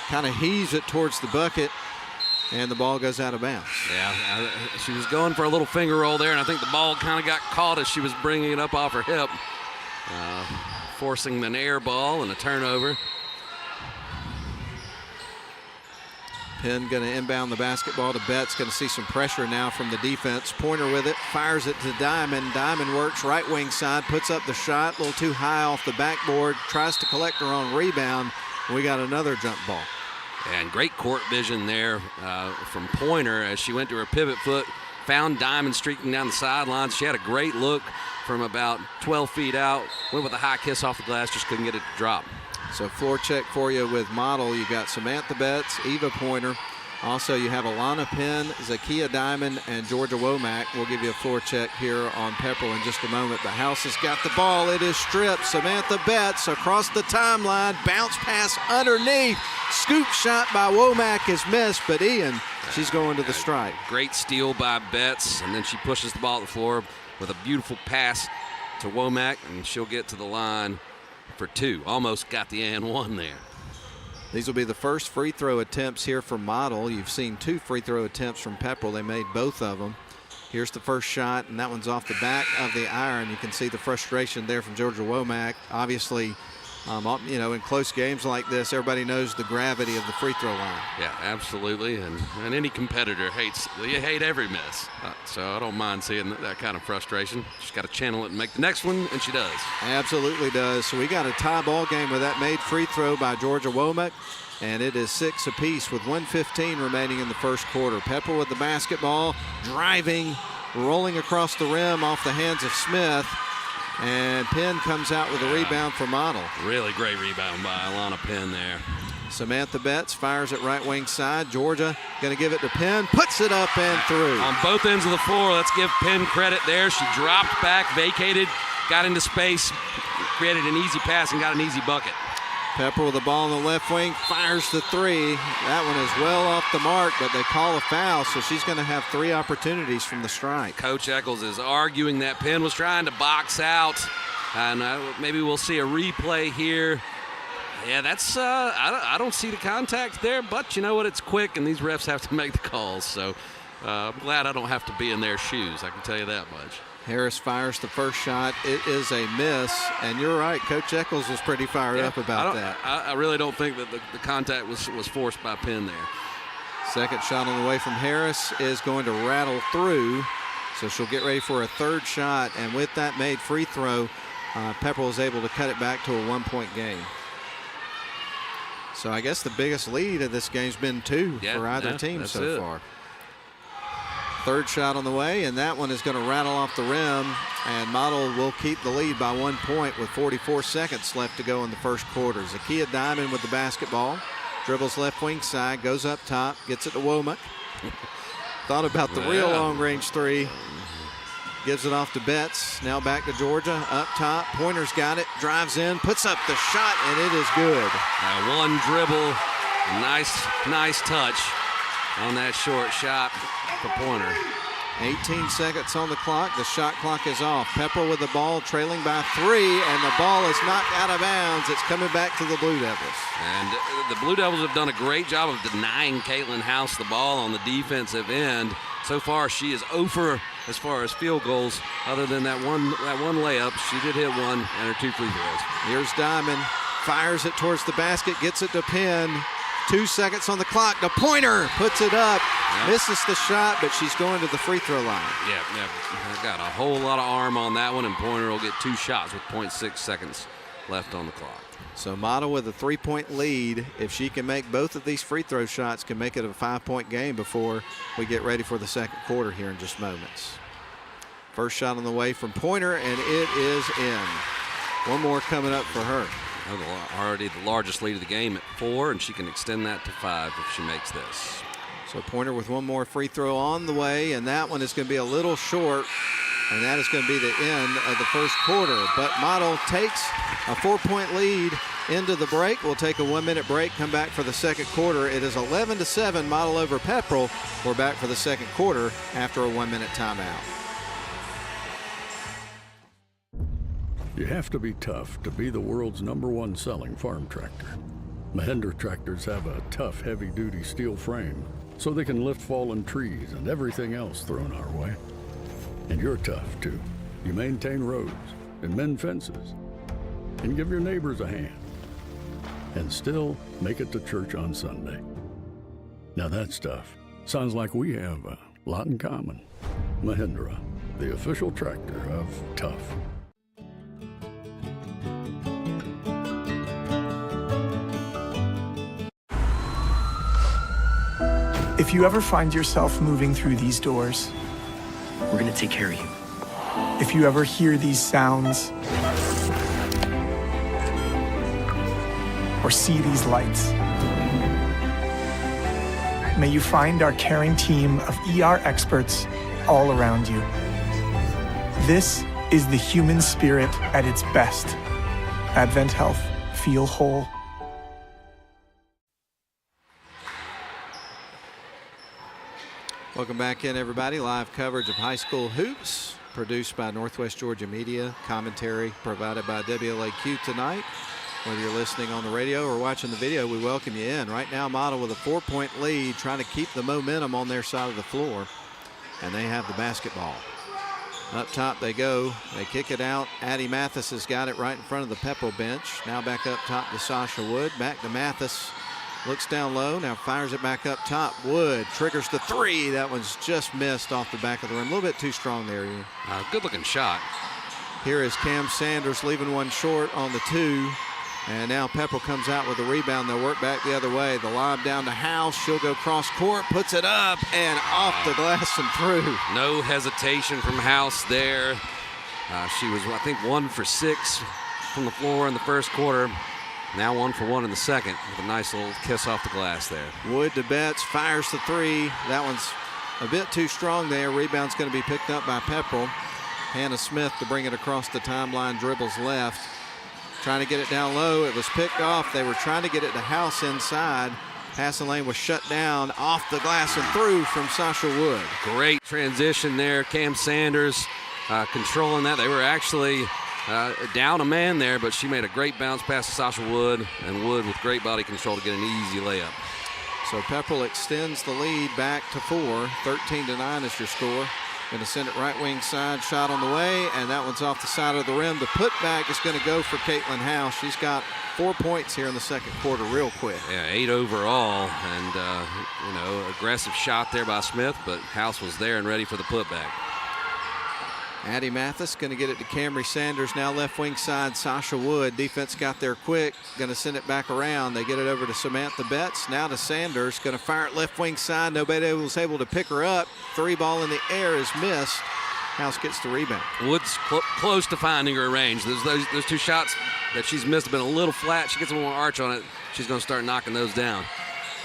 kind of heaves it towards the bucket, and the ball goes out of bounds. Yeah, she was going for a little finger roll there, and I think the ball kind of got caught as she was bringing it up off her hip, forcing an air ball and a turnover. Penn going to inbound the basketball to Betts. Going to see some pressure now from the defense. Pointer with it, fires it to Diamond. Diamond works right wing side, puts up the shot, a little too high off the backboard, tries to collect her own rebound. We got another jump ball. And great court vision there from Pointer as she went to her pivot foot, found Diamond streaking down the sidelines. She had a great look from about 12 feet out, went with a high kiss off the glass, just couldn't get it to drop. So floor check for you with Model. You've got Samantha Betts, Eva Pointer. Also, you have Alana Penn, Zakia Diamond, and Georgia Womack. We'll give you a floor check here on Pepperell in just a moment. But House has got the ball. It is stripped. Samantha Betts across the timeline. Bounce pass underneath. Scoop shot by Womack is missed, but Ian, she's going to the stripe. Great steal by Betts, and then she pushes the ball at the floor with a beautiful pass to Womack, and she'll get to the line for 2. Almost got the and 1 there. These will be the first free throw attempts here for Model. You've seen 2 free throw attempts from Pepperell. They made both of them. Here's the first shot, and that one's off the back of the iron. You can see the frustration there from Georgia Womack. Obviously, in close games like this, everybody knows the gravity of the free throw line. Yeah, absolutely. And any competitor hate every miss. So I don't mind seeing that kind of frustration. She's got to channel it and make the next one, and she does. Absolutely does. So we got a tie ball game with that made free throw by Georgia Womack. And it is 6 apiece with 1:15 remaining in the first quarter. Pepperell with the basketball, driving, rolling across the rim off the hands of Smith. And Penn comes out with a rebound for Model. Really great rebound by Alana Penn there. Samantha Betts fires it right wing side. Georgia going to give it to Penn, puts it up and through. On both ends of the floor, let's give Penn credit there. She dropped back, vacated, got into space, created an easy pass, and got an easy bucket. Pepper with the ball on the left wing, fires the three. That one is well off the mark, but they call a foul, so she's going to have 3 opportunities from the strike. Coach Eccles is arguing that Penn was trying to box out, and maybe we'll see a replay here. Yeah, that's I don't see the contact there, but you know what? It's quick, and these refs have to make the calls, so I'm glad I don't have to be in their shoes. I can tell you that much. Harris fires the first shot. It is a miss, and you're right. Coach Eccles was pretty fired up about that. I really don't think that the contact was forced by Penn there. Second shot on the way from Harris is going to rattle through, so she'll get ready for a third shot, and with that made free throw, Pepperell is able to cut it back to a 1-point game. So I guess the biggest lead of this game's been 2 for either team so far. Third shot on the way, and that one is going to rattle off the rim, and Model will keep the lead by 1 point with 44 seconds left to go in the first quarter. Zakiya Diamond with the basketball, dribbles left wing side, goes up top, gets it to Womack. Thought about the real long-range three. Gives it off to Betts. Now back to Georgia. Up top. Pointer's got it. Drives in. Puts up the shot, and it is good. One dribble. Nice touch on that short shot for Pointer. 18 seconds on the clock. The shot clock is off. Pepperell with the ball, trailing by 3, and the ball is knocked out of bounds. It's coming back to the Blue Devils. And the Blue Devils have done a great job of denying Caitlin House the ball on the defensive end. So far, she is over as far as field goals, other than that one layup. She did hit one and her 2 free throws. Here's Diamond, fires it towards the basket, gets it to Penn. 2 seconds on the clock. The Pointer puts it up, misses the shot, but she's going to the free throw line. Yeah, got a whole lot of arm on that one, and Pointer will get 2 shots with 0.6 seconds left on the clock. So Model with a 3-point lead. If she can make both of these free throw shots, can make it a 5-point game before we get ready for the second quarter here in just moments. First shot on the way from Pointer, and it is in. One more coming up for her. Already the largest lead of the game at 4, and she can extend that to 5 if she makes this. So Pointer with one more free throw on the way, and that one is going to be a little short, and that is going to be the end of the first quarter. But Model takes a 4-point lead into the break. We'll take a 1-minute break, come back for the second quarter. It is 11-7, Model over Pepperell. We're back for the second quarter after a 1-minute timeout. You have to be tough to be the world's #1 selling farm tractor. Mahindra tractors have a tough, heavy-duty steel frame, so they can lift fallen trees and everything else thrown our way. And you're tough, too. You maintain roads and mend fences and give your neighbors a hand and still make it to church on Sunday. Now that stuff sounds like we have a lot in common. Mahindra, the official tractor of tough. If you ever find yourself moving through these doors, We're gonna take care of you. if you ever hear these sounds, or see these lights, may you find our caring team of ER experts all around you. This is the human spirit at its best. Advent Health. Feel whole. Welcome back in, everybody. Live coverage of high school hoops, produced by Northwest Georgia Media. Commentary provided by WLAQ tonight. Whether you're listening on the radio or watching the video, we welcome you in. Right now, Model with a 4-point lead, trying to keep the momentum on their side of the floor. and they have the basketball. Up top they go. They kick it out. Addie Mathis has got it right in front of the Pepperell bench. Now back up top to Sasha Wood. Back to Mathis. Looks down low. Now fires it back up top. Wood triggers the three. That one's just missed off the back of the rim. A little bit too strong there, Ian. Good looking shot. Here is Cam Sanders leaving one short on the two. And now Pepperell comes out with a rebound. They'll work back the other way. The lob down to House. She'll go cross court, puts it up and off the glass and through. No hesitation from House there. She was, I think, 1 for 6 from the floor in the first quarter. Now 1 for 1 in the second with a nice little kiss off the glass there. Wood to Betts, fires the three. That one's a bit too strong there. Rebound's going to be picked up by Pepperell. Hannah Smith to bring it across the timeline, dribbles left. Trying to get it down low. It was picked off. They were trying to get it to House inside. Passing lane was shut down, off the glass and through from Sasha Wood. Great transition there. Cam Sanders controlling that. They were actually down a man there, but she made a great bounce pass to Sasha Wood, and Wood with great body control to get an easy layup. So Pepperell extends the lead back to 4. 13-9 is your score. Going to send it right wing side, shot on the way, and that one's off the side of the rim. The putback is going to go for Caitlin House. She's got 4 points here in the second quarter real quick. Yeah, 8 overall, and aggressive shot there by Smith, but House was there and ready for the putback. Addie Mathis going to get it to Camry Sanders. Now left wing side, Sasha Wood. Defense got there quick. Going to send it back around. They get it over to Samantha Betts. Now to Sanders. Going to fire it left wing side. Nobody was able to pick her up. Three ball in the air is missed. House gets the rebound. Wood's close to finding her range. Those two shots that she's missed have been a little flat. She gets a little more arch on it. She's going to start knocking those down.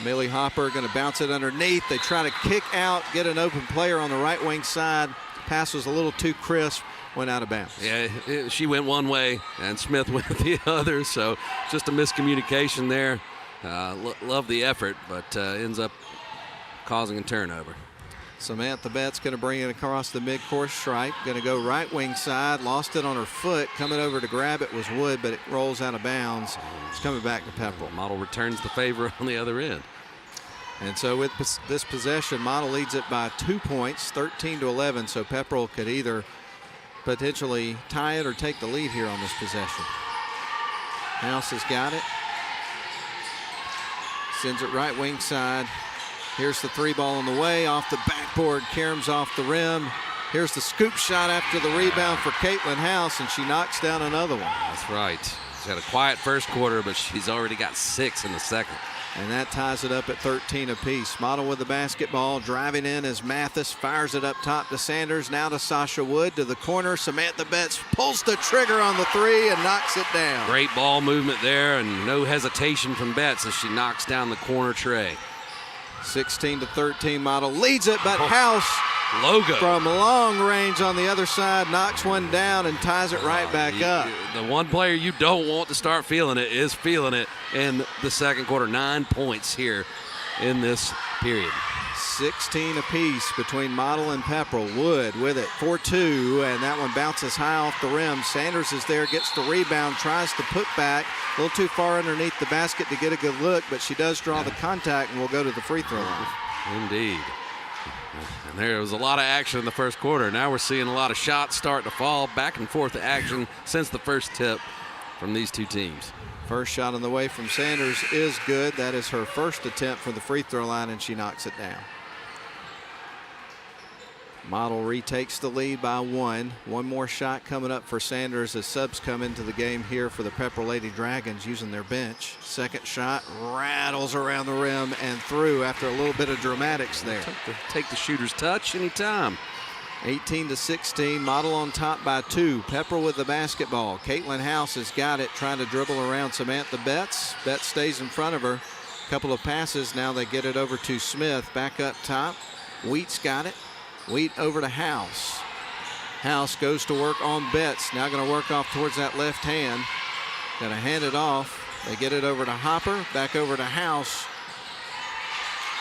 Millie Hopper going to bounce it underneath. They try to kick out, get an open player on the right wing side. Pass was a little too crisp, went out of bounds. Yeah, she went one way and Smith went the other, so just a miscommunication there. Love the effort, but ends up causing a turnover. Samantha Betts going to bring it across the midcourt stripe. Going to go right wing side, lost it on her foot. Coming over to grab it was Wood, but it rolls out of bounds. It's coming back to Pepperell. Model returns the favor on the other end. And so with this possession, Model leads it by 2 points, 13-11. So Pepperell could either potentially tie it or take the lead here on this possession. House has got it. Sends it right wing side. Here's the three ball on the way, off the backboard. Karam's off the rim. Here's the scoop shot after the rebound for Caitlin House, and she knocks down another one. That's right. She's had a quiet first quarter, but she's already got 6 in the second. And that ties it up at 13 apiece. Model with the basketball, driving in as Mathis fires it up top to Sanders. Now to Sasha Wood to the corner. Samantha Betts pulls the trigger on the three and knocks it down. Great ball movement there and no hesitation from Betts as she knocks down the corner tray. 16-13, Model leads it, but House logo from long range on the other side knocks one down and ties it right back up. The one player you don't want to start feeling it is feeling it in the second quarter. 9 points here in this period. 16 apiece between Model and Pepperell. Wood with it, 4-2, and that one bounces high off the rim. Sanders is there, gets the rebound, tries to put back. A little too far underneath the basket to get a good look, but she does draw the contact and will go to the free throw line. Indeed. And there was a lot of action in the first quarter. Now we're seeing a lot of shots start to fall. Back and forth action since the first tip from these two teams. First shot on the way from Sanders is good. That is her first attempt for the free throw line, and she knocks it down. Model retakes the lead by 1. One more shot coming up for Sanders as subs come into the game here for the Pepperell Lady Dragons using their bench. Second shot rattles around the rim and through after a little bit of dramatics there. Take the shooter's touch anytime. 18-16, Model on top by 2. Pepperell with the basketball. Caitlin House has got it, trying to dribble around Samantha Betts. Betts stays in front of her. Couple of passes, now they get it over to Smith. Back up top, Wheat's got it. Wheat over to House. House goes to work on Betts. Now going to work off towards that left hand. Going to hand it off. They get it over to Hopper. Back over to House.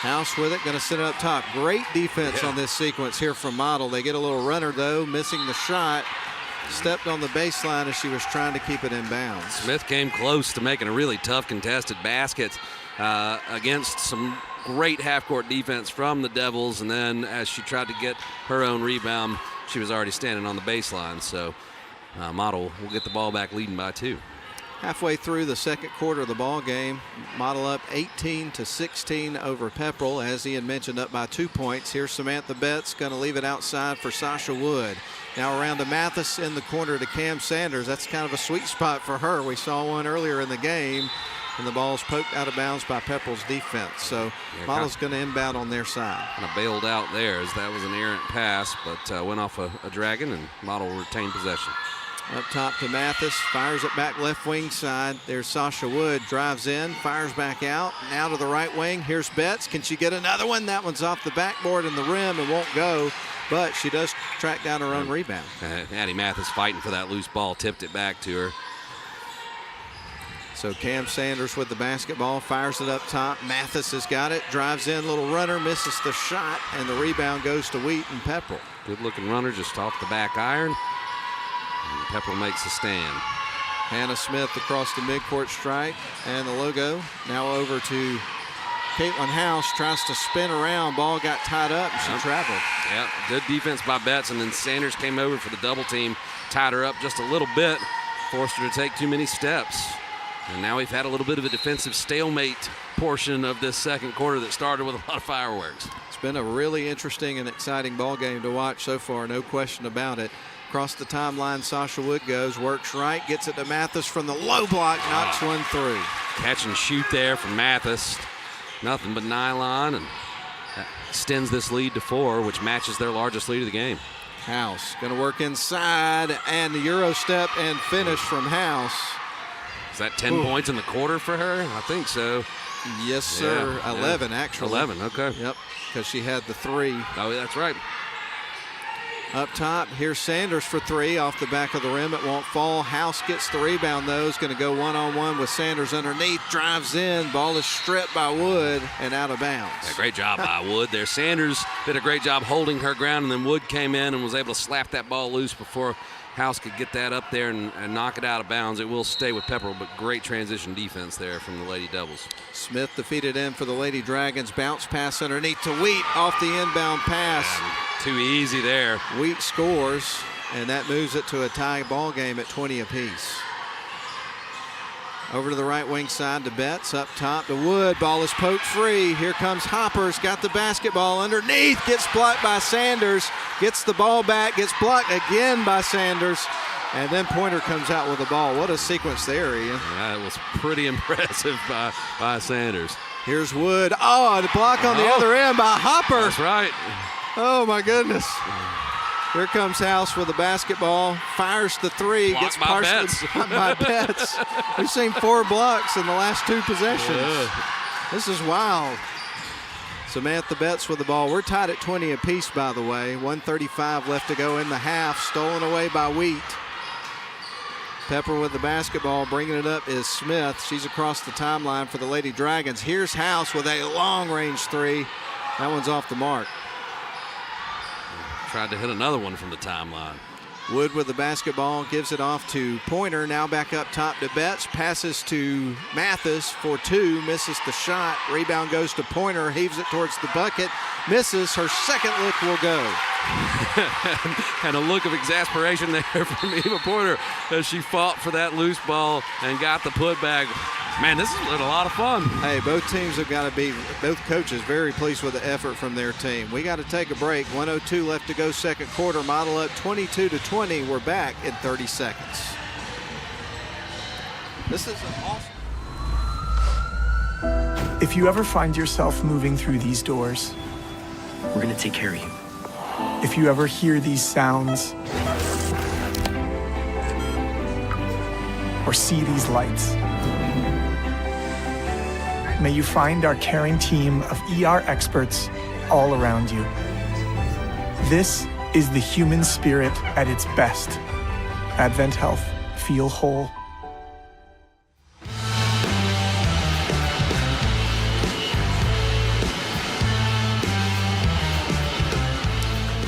House with it. Going to sit it up top. Great defense on this sequence here from Model. They get a little runner though, missing the shot. Stepped on the baseline as she was trying to keep it in bounds. Smith came close to making a really tough contested basket against some great half-court defense from the Devils, and then as she tried to get her own rebound, she was already standing on the baseline. So Model will get the ball back leading by 2. Halfway through the second quarter of the ball game, Model up 18-16 over Pepperell. As Ian mentioned, up by 2 points. Here's Samantha Betts going to leave it outside for Sasha Wood. Now around to Mathis in the corner to Cam Sanders. That's kind of a sweet spot for her. We saw one earlier in the game, and the ball's poked out of bounds by Pepperell's defense. So Model's going to inbound on their side. Kind of bailed out there as that was an errant pass, but went off a dragon, and Model retained possession. Up top to Mathis, fires it back left wing side. There's Sasha Wood, drives in, fires back out. Now to the right wing, here's Betts. Can she get another one? That one's off the backboard and the rim and won't go, but she does track down her own rebound. Addie Mathis fighting for that loose ball, tipped it back to her. So Cam Sanders with the basketball, fires it up top. Mathis has got it, drives in, little runner, misses the shot, and the rebound goes to Wheat and Pepperell. Good looking runner just off the back iron. And Pepperell makes a stand. Hannah Smith across the midcourt stripe, and the logo now over to Caitlin House. Tries to spin around, ball got tied up, and she traveled. Yeah, good defense by Betts, and then Sanders came over for the double team, tied her up just a little bit, forced her to take too many steps. And now we've had a little bit of a defensive stalemate portion of this second quarter that started with a lot of fireworks. It's been a really interesting and exciting ball game to watch so far, no question about it. Across the timeline, Sasha Wood goes, works right, gets it to Mathis from the low block, knocks one through. Catch and shoot there from Mathis. Nothing but nylon, and that extends this lead to 4, which matches their largest lead of the game. House going to work inside, and the Euro step and finish from House. Is that 10 points in the quarter for her? I think so. Yes, sir. Yeah, 11, actually. 11, okay. Yep, because she had the 3. Oh, that's right. Up top, here's Sanders for 3 off the back of the rim. It won't fall. House gets the rebound, though. Is going to go one-on-one with Sanders underneath. Drives in. Ball is stripped by Wood and out of bounds. Yeah, great job by Wood there. Sanders did a great job holding her ground, and then Wood came in and was able to slap that ball loose before House could get that up there and knock it out of bounds. It will stay with Pepperell, but great transition defense there from the Lady Devils. Smith defeated in for the Lady Dragons. Bounce pass underneath to Wheat off the inbound pass. Too easy there. Wheat scores, and that moves it to a tie ball game at 20 apiece. Over to the right wing side to Betts. Up top to Wood. Ball is poked free. Here comes Hopper's got the basketball underneath. Gets blocked by Sanders. Gets the ball back. Gets blocked again by Sanders. And then Pointer comes out with the ball. What a sequence there, Ian. That was pretty impressive by Sanders. Here's Wood. Oh, the block on the other end by Hopper. That's right. Oh, my goodness. Here comes House with the basketball, fires the 3, blocked gets partially blocked by Betts. We've seen 4 blocks in the last 2 possessions. Yeah. This is wild. Samantha Betts with the ball. We're tied at 20 apiece, by the way. 1:35 left to go in the half. Stolen away by Wheat. Pepper with the basketball. Bringing it up is Smith. She's across the timeline for the Lady Dragons. Here's House with a long-range 3. That one's off the mark. Tried to hit another one from the timeline. Wood with the basketball, gives it off to Pointer. Now back up top to Betts. Passes to Mathis for 2. Misses the shot. Rebound goes to Pointer. Heaves it towards the bucket. Misses. Her second look will go. And a look of exasperation there from Eva Pointer as she fought for that loose ball and got the putback. Man, this has been a lot of fun. Hey, both teams have got to be, both coaches very pleased with the effort from their team. We got to take a break. 1:02 left to go second quarter. Model up 22-20. We're back in 30 seconds. This is awesome. If you ever find yourself moving through these doors, We're going to take care of you. if you ever hear these sounds, or see these lights, may you find our caring team of ER experts all around you. This is the human spirit at its best. Advent Health. Feel whole.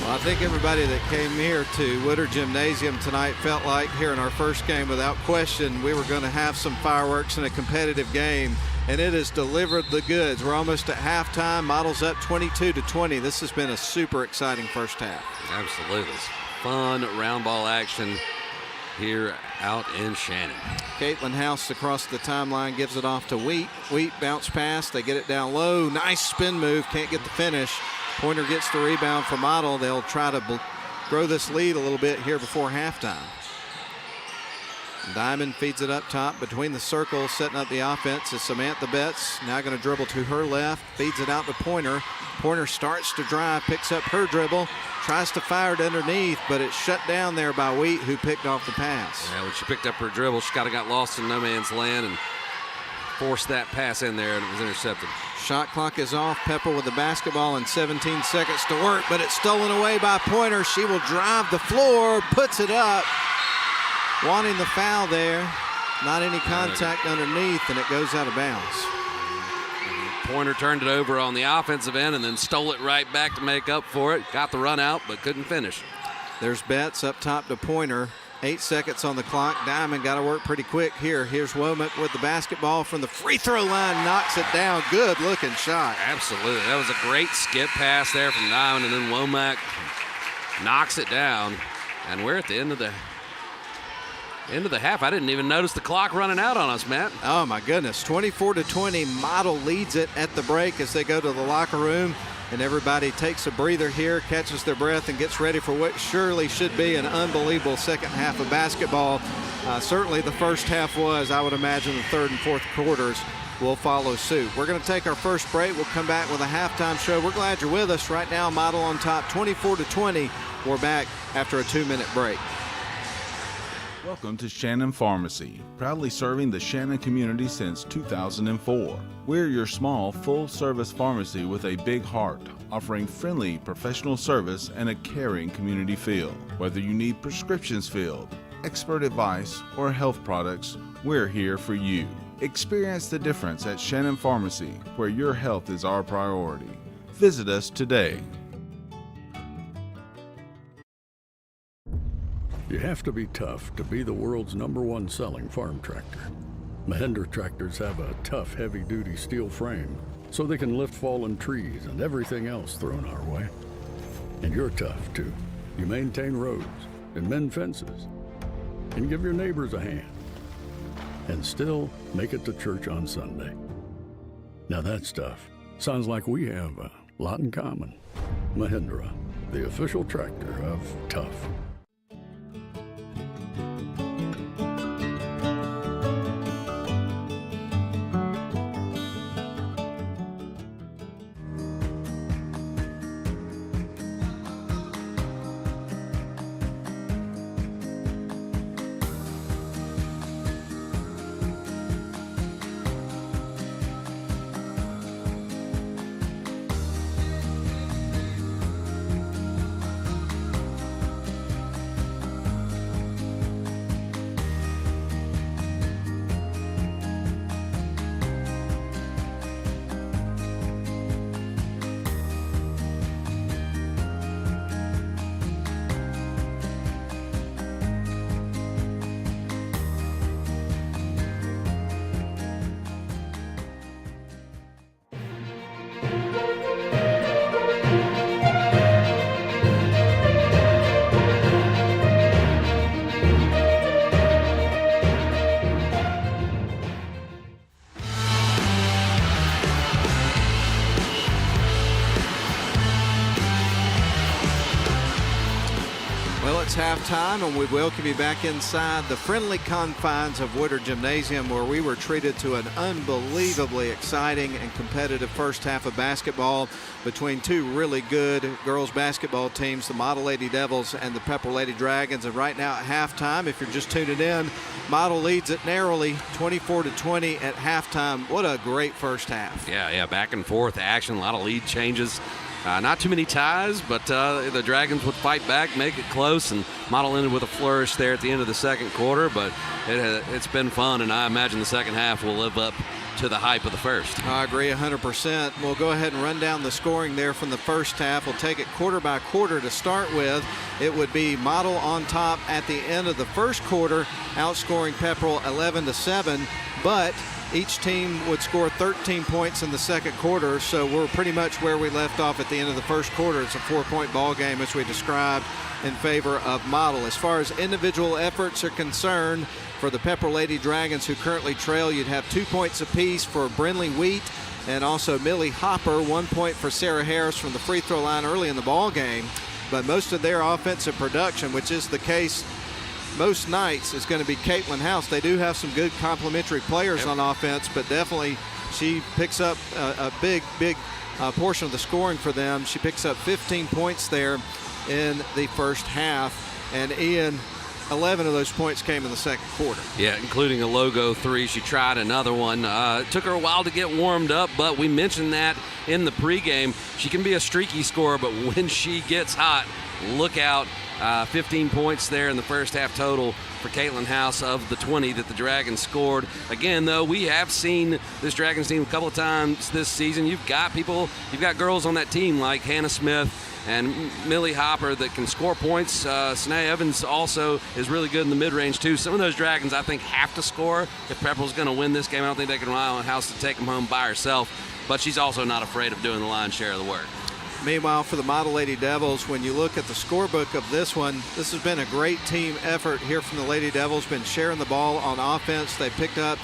I think everybody that came here to Woodard Gymnasium tonight felt like here in our first game, without question, we were going to have some fireworks and a competitive game. and it has delivered the goods. We're almost at halftime. Models up 22-20. This has been a super exciting first half. Absolutely. Fun round ball action here out in Shannon. Caitlin House across the timeline gives it off to Wheat. Wheat bounce pass. They get it down low. Nice spin move. Can't get the finish. Pointer gets the rebound for Model. They'll try to grow this lead a little bit here before halftime. Diamond feeds it up top between the circles, setting up the offense is Samantha Betts. Now going to dribble to her left, feeds it out to Pointer. Pointer starts to drive, picks up her dribble, tries to fire it underneath, but it's shut down there by Wheat, who picked off the pass. Yeah, when she picked up her dribble, she kind of got lost in no man's land and forced that pass in there, and it was intercepted. Shot clock is off. Pepperell with the basketball and 17 seconds to work, but it's stolen away by Pointer. She will drive the floor, puts it up. Wanting the foul there. Not any contact underneath, and it goes out of bounds. Pointer turned it over on the offensive end and then stole it right back to make up for it. Got the run out, but couldn't finish. There's Betts up top to Pointer. 8 seconds on the clock. Diamond got to work pretty quick here. Here's Womack with the basketball from the free throw line. Knocks it down. Good looking shot. Absolutely. That was a great skip pass there from Diamond, and then Womack knocks it down. And we're at the end of the half. I didn't even notice the clock running out on us, Matt. Oh my goodness. 24-20. Model leads it at the break as they go to the locker room. And everybody takes a breather here, catches their breath, and gets ready for what surely should be an unbelievable second half of basketball. Certainly the first half was. I would imagine the third and fourth quarters will follow suit. We're going to take our first break. We'll come back with a halftime show. We're glad you're with us. Right now, Model on top, 24-20. We're back after a 2-minute break. Welcome to Shannon Pharmacy, proudly serving the Shannon community since 2004. We're your small, full-service pharmacy with a big heart, offering friendly professional service and a caring community feel. Whether you need prescriptions filled, expert advice, or health products, we're here for you. Experience the difference at Shannon Pharmacy, where your health is our priority. Visit us today. You have to be tough to be the world's #1 selling farm tractor. Mahindra tractors have a tough, heavy-duty steel frame, so they can lift fallen trees and everything else thrown our way. And you're tough, too. You maintain roads and mend fences and give your neighbors a hand and still make it to church on Sunday. Now that's tough. Sounds like we have a lot in common. Mahindra, the official tractor of tough. Halftime, and we welcome you back inside the friendly confines of Woodard Gymnasium, where we were treated to an unbelievably exciting and competitive first half of basketball between two really good girls basketball teams, the Model Lady Devils and the Pepperell Lady Dragons. And right now at halftime, if you're just tuning in, Model leads it narrowly, 24-20 at halftime. What a great first half. Yeah, back and forth action, a lot of lead changes. Not too many ties, but the Dragons would fight back, make it close, and Model ended with a flourish there at the end of the second quarter. But it's been fun, and I imagine the second half will live up to the hype of the first. I agree 100%. We'll go ahead and run down the scoring there from the first half. We'll take it quarter by quarter to start with. It would be Model on top at the end of the first quarter, outscoring Pepperell 11-7. But Each team would score 13 points in the second quarter, so we're pretty much where we left off at the end of the first quarter. It's a 4-point ball game, as we described, in favor of Model. As far as individual efforts are concerned, for the Pepperell Lady Dragons, who currently trail, you'd have 2 points apiece for Brinley Wheat and also Millie Hopper, 1 point for Sarah Harris from the free throw line early in the ball game. But most of their offensive production, which is the case most nights, is going to be Caitlin House. They do have some good complementary players on offense, but definitely she picks up a big portion of the scoring for them. She picks up 15 points there in the first half, and Ian, 11 of those points came in the second quarter. Yeah, including a logo three. She tried another one. It took her a while to get warmed up, but we mentioned that in the pregame. She can be a streaky scorer, but when she gets hot, look out. 15 points there in the first half total for Caitlin House of the 20 that the Dragons scored. Again, though, we have seen this Dragons team a couple of times this season. You've got girls on that team like Hannah Smith and Millie Hopper that can score points. Sanae Evans also is really good in the mid-range, too. Some of those Dragons, I think, have to score. If Pepperell's going to win this game, I don't think they can rely on House to take them home by herself. But she's also not afraid of doing the lion's share of the work. Meanwhile, for the Model Lady Devils, when you look at the scorebook of this one, this has been a great team effort here from the Lady Devils. Been sharing the ball on offense. They picked up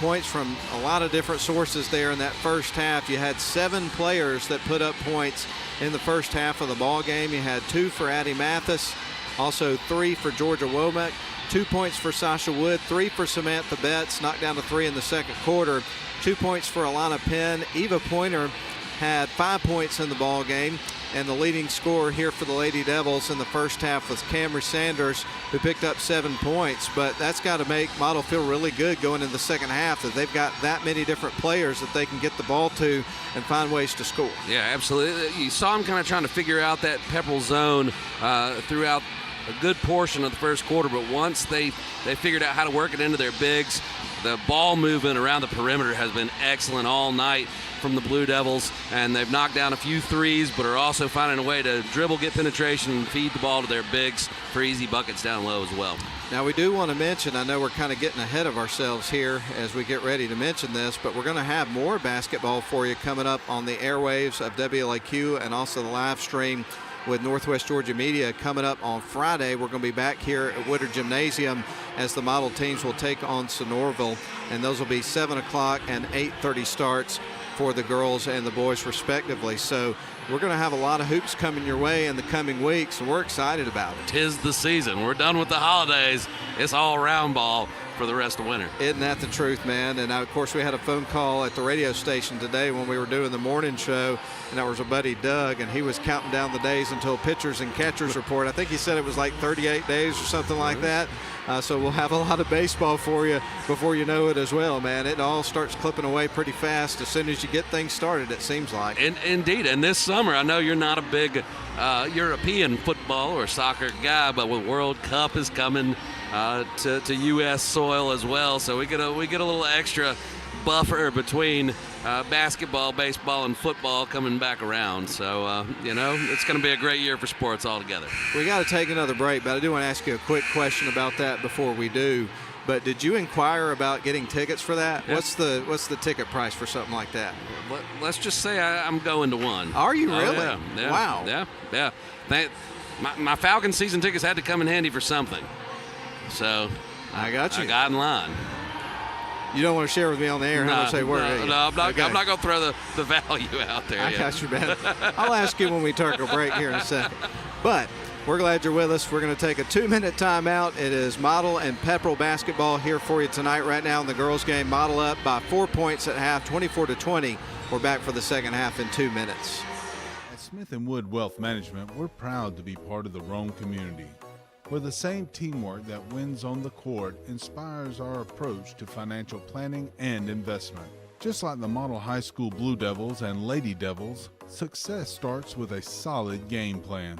points from a lot of different sources there in that first half. You had 7 players that put up points in the first half of the ball game. You had 2 for Addie Mathis, also 3 for Georgia Womack, 2 points for Sasha Wood, 3 for Samantha Betts, knocked down to 3 in the second quarter, 2 points for Alana Penn. Eva Pointer had 5 points in the ball game, and the leading scorer here for the Lady Devils in the first half was Camry Sanders, who picked up 7 points. But that's got to make Model feel really good going into the second half, that they've got that many different players that they can get the ball to and find ways to score. Yeah, absolutely. You saw them kind of trying to figure out that Pepperell zone throughout a good portion of the first quarter, but once they figured out how to work it into their bigs, the ball movement around the perimeter has been excellent all night from the Blue Devils, and they've knocked down a few threes, but are also finding a way to dribble, get penetration, and feed the ball to their bigs for easy buckets down low as well. Now, we do want to mention, I know we're kind of getting ahead of ourselves here as we get ready to mention this, but we're going to have more basketball for you coming up on the airwaves of WLAQ and also the live stream with Northwest Georgia Media coming up on Friday. We're going to be back here at Woodard Gymnasium as the model teams will take on Sonoraville, and those will be 7 o'clock and 8:30 starts for the girls and the boys respectively. So we're going to have a lot of hoops coming your way in the coming weeks, and we're excited about it. 'Tis the season. We're done with the holidays. It's all round ball for the rest of winter. Isn't that the truth, man? And of course, we had a phone call at the radio station today when we were doing the morning show, and that was our buddy Doug, and he was counting down the days until pitchers and catchers report. I think he said it was like 38 days or something like that. So we'll have a lot of baseball for you before you know it as well, man. It all starts clipping away pretty fast as soon as you get things started, it seems like. Indeed, and this summer, I know you're not a big European football or soccer guy, but with World Cup is coming to U.S. soil as well, so we get a little extra buffer between basketball, baseball, and football coming back around. So, it's going to be a great year for sports altogether. We got to take another break, but I do want to ask you a quick question about that before we do. But did you inquire about getting tickets for that? Yeah. What's the ticket price for something like that? Let's just say I'm going to one. Are you really? Yeah. Wow. Yeah. My Falcon season tickets had to come in handy for something. So I got you. I got in line. You don't want to share with me on the air how much they were? No, I'm not going to throw the value out there. I got you, man. I'll ask you when we take a break here in a second. But we're glad you're with us. We're going to take a 2-minute timeout. It is Model and Pepperell basketball here for you tonight. Right now in the girls' game, Model up by 4 points at half, 24-20. We're back for the second half in 2 minutes. At Smith & Wood Wealth Management, we're proud to be part of the Rome community, where the same teamwork that wins on the court inspires our approach to financial planning and investment. Just like the Model High School Blue Devils and Lady Devils, success starts with a solid game plan.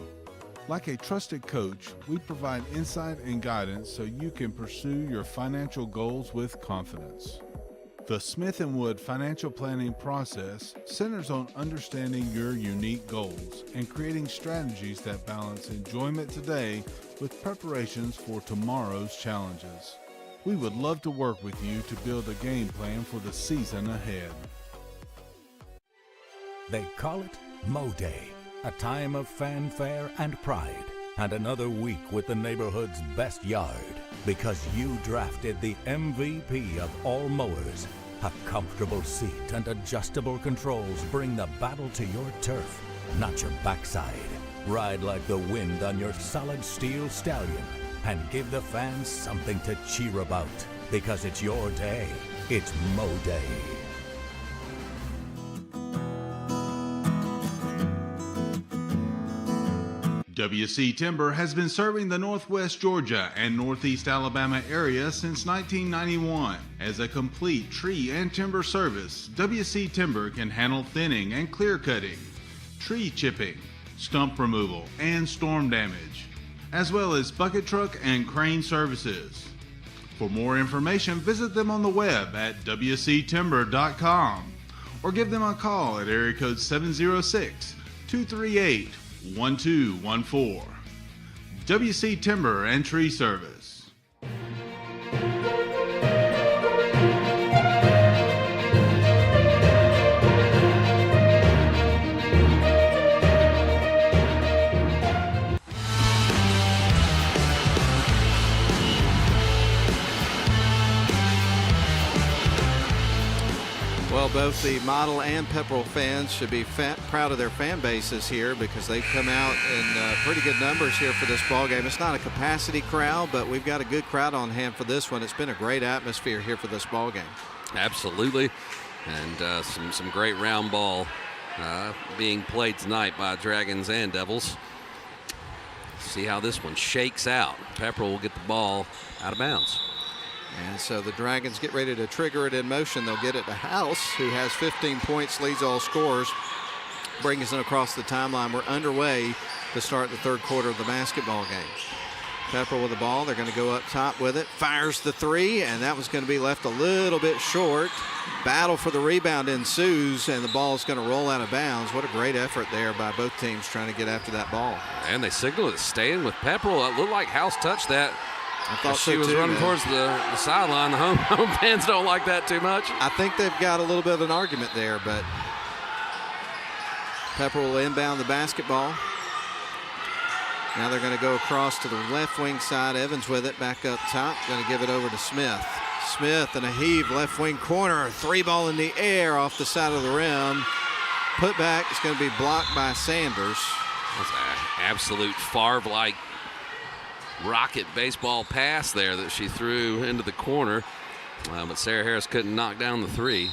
Like a trusted coach, we provide insight and guidance so you can pursue your financial goals with confidence. The Smith & Wood financial planning process centers on understanding your unique goals and creating strategies that balance enjoyment today with preparations for tomorrow's challenges. We would love to work with you to build a game plan for the season ahead. They call it Mo Day, a time of fanfare and pride, and another week with the neighborhood's best yard, because you drafted the MVP of all mowers. A comfortable seat and adjustable controls bring the battle to your turf, not your backside. Ride like the wind on your solid steel stallion and give the fans something to cheer about, because it's your day. It's Mo Day. WC Timber has been serving the Northwest Georgia and Northeast Alabama area since 1991. As a complete tree and timber service, WC Timber can handle thinning and clear cutting, tree chipping, stump removal, and storm damage, as well as bucket truck and crane services. For more information, visit them on the web at wctimber.com or give them a call at area code 706-238-1214. WC Timber and Tree Service. Well, both the Model and Pepperell fans should be proud of their fan bases here, because they've come out in pretty good numbers here for this ball game. It's not a capacity crowd, but we've got a good crowd on hand for this one. It's been a great atmosphere here for this ball game. Absolutely, and some great round ball being played tonight by Dragons and Devils. See how this one shakes out. Pepperell will get the ball out of bounds. And so the Dragons get ready to trigger it in motion. They'll get it to House, who has 15 points, leads all scorers, brings it across the timeline. We're underway to start the third quarter of the basketball game. Pepperell with the ball. They're going to go up top with it. Fires the three, and that was going to be left a little bit short. Battle for the rebound ensues, and the ball is going to roll out of bounds. What a great effort there by both teams trying to get after that ball. And they signaled it staying with Pepperell. It looked like House touched that. I thought she was running towards the sideline. The home fans don't like that too much. I think they've got a little bit of an argument there, but Pepperell will inbound the basketball. Now they're going to go across to the left wing side. Evans with it back up top. Going to give it over to Smith. Smith and a heave left wing corner. Three ball in the air off the side of the rim. Put back. It's going to be blocked by Sanders. That's an absolute Favre-like rocket baseball pass there that she threw into the corner, but Sarah Harris couldn't knock down the three.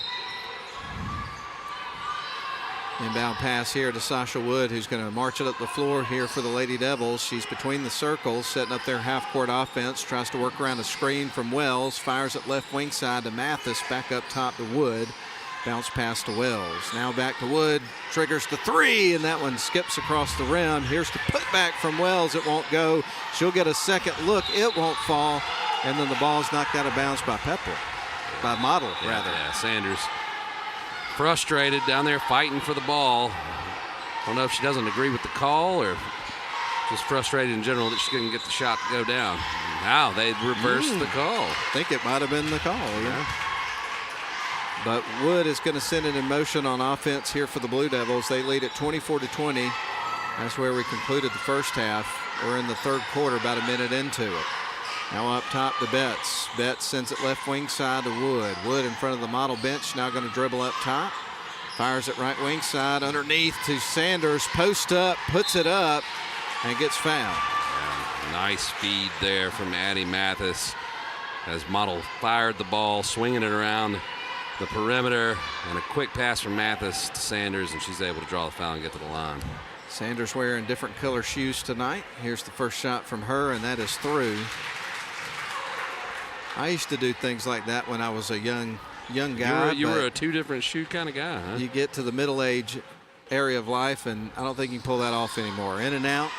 Inbound pass here to Sasha Wood, who's going to march it up the floor here for the Lady Devils. She's between the circles, setting up their half-court offense, tries to work around a screen from Wells, fires it left wing side to Mathis, back up top to Wood. Bounce pass to Wells. Now back to Wood. Triggers the three, and that one skips across the rim. Here's the putback from Wells. It won't go. She'll get a second look. It won't fall. And then the ball's knocked out of bounds by Pepperell. By Model, rather. Yeah, Sanders frustrated down there fighting for the ball. I don't know if she doesn't agree with the call or just frustrated in general that she couldn't get the shot to go down. Now they reversed the call. I think it might have been the call, yeah. But Wood is going to send it in motion on offense here for the Blue Devils. They lead at 24-20. That's where we concluded the first half. We're in the third quarter, about a minute into it. Now up top to Betts. Betts sends it left wing side to Wood. Wood in front of the Model bench, now going to dribble up top. Fires it right wing side underneath to Sanders. Post up, puts it up, and gets fouled. Yeah, nice feed there from Addie Mathis as Model fired the ball, swinging it around the perimeter, and a quick pass from Mathis to Sanders, and she's able to draw the foul and get to the line. Sanders wearing different color shoes tonight. Here's the first shot from her, and that is through. I used to do things like that when I was a young guy. You were a two different shoe kind of guy, huh? You get to the middle age area of life, and I don't think you can pull that off anymore. In and out,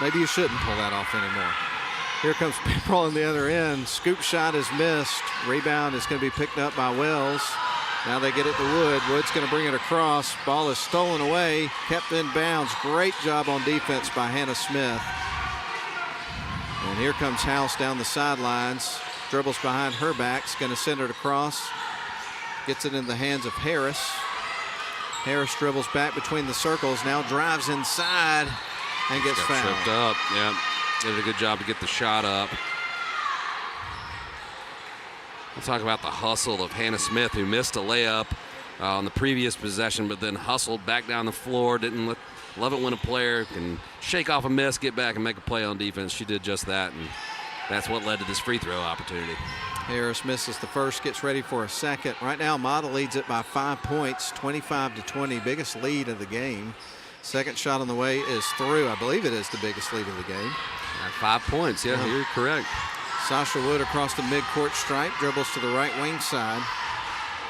maybe you shouldn't pull that off anymore. Here comes Pepperell on the other end. Scoop shot is missed. Rebound is going to be picked up by Wells. Now they get it to Wood. Wood's going to bring it across. Ball is stolen away, kept in bounds. Great job on defense by Hannah Smith. And here comes House down the sidelines. dribbles behind her back, is going to send it across. Gets it in the hands of Harris. Harris dribbles back between the circles, now drives inside and gets fouled. Tripped up, yeah. Did a good job to get the shot up. We'll talk about the hustle of Hannah Smith, who missed a layup on the previous possession, but then hustled back down the floor. Love it when a player can shake off a miss, get back, and make a play on defense. She did just that, and that's what led to this free throw opportunity. Harris misses the first, gets ready for a second. Right now, Model leads it by 5 points, 25-20, biggest lead of the game. Second shot on the way is through. I believe it is the biggest lead of the game. 5 points, yeah, you're correct. Sasha Wood across the midcourt stripe, dribbles to the right wing side.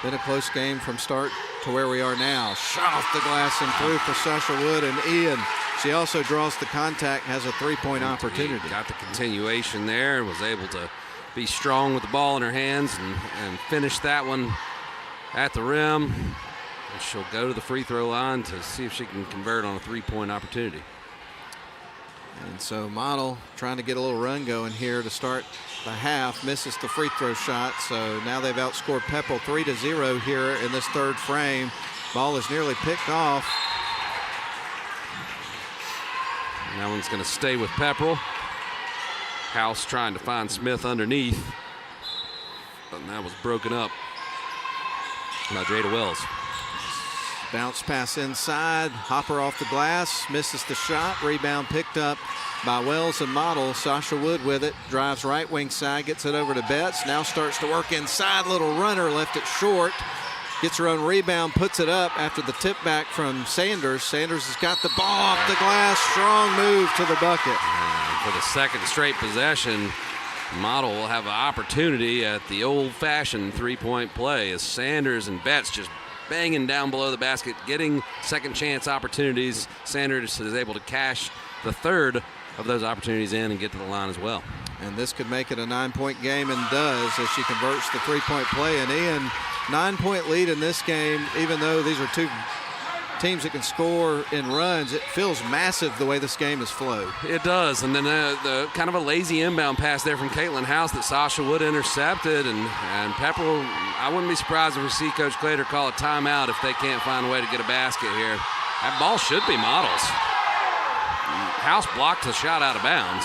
Been a close game from start to where we are now. Shot off the glass and through for Sasha Wood, and Ian. She also draws the contact, has a three-point opportunity. Got the continuation there, was able to be strong with the ball in her hands and finish that one at the rim. And she'll go to the free throw line to see if she can convert on a three-point opportunity. And so Model trying to get a little run going here to start the half, misses the free throw shot. So now they've outscored Pepperell 3-0 here in this third frame. Ball is nearly picked off. And that one's going to stay with Pepperell. House trying to find Smith underneath. And that was broken up by Jada Wells. Bounce pass inside, Hopper off the glass, misses the shot. Rebound picked up by Wells and Model. Sasha Wood with it, drives right wing side, gets it over to Betts. Now starts to work inside, little runner, left it short. Gets her own rebound, puts it up after the tip back from Sanders. Sanders has got the ball off the glass, strong move to the bucket. And for the second straight possession, Model will have an opportunity at the old-fashioned three-point play as Sanders and Betts just banging down below the basket, getting second chance opportunities. Sanders is able to cash the third of those opportunities in and get to the line as well. And this could make it a 9-point game, and does, as she converts the three-point play. And Ian, 9-point lead in this game, even though these are two teams that can score in runs, it feels massive the way this game has flowed. It does, and then the kind of a lazy inbound pass there from Caitlin House that Sasha Wood intercepted, and Pepperell, I wouldn't be surprised if we see Coach Clater call a timeout if they can't find a way to get a basket here. That ball should be Model's. House blocked the shot out of bounds.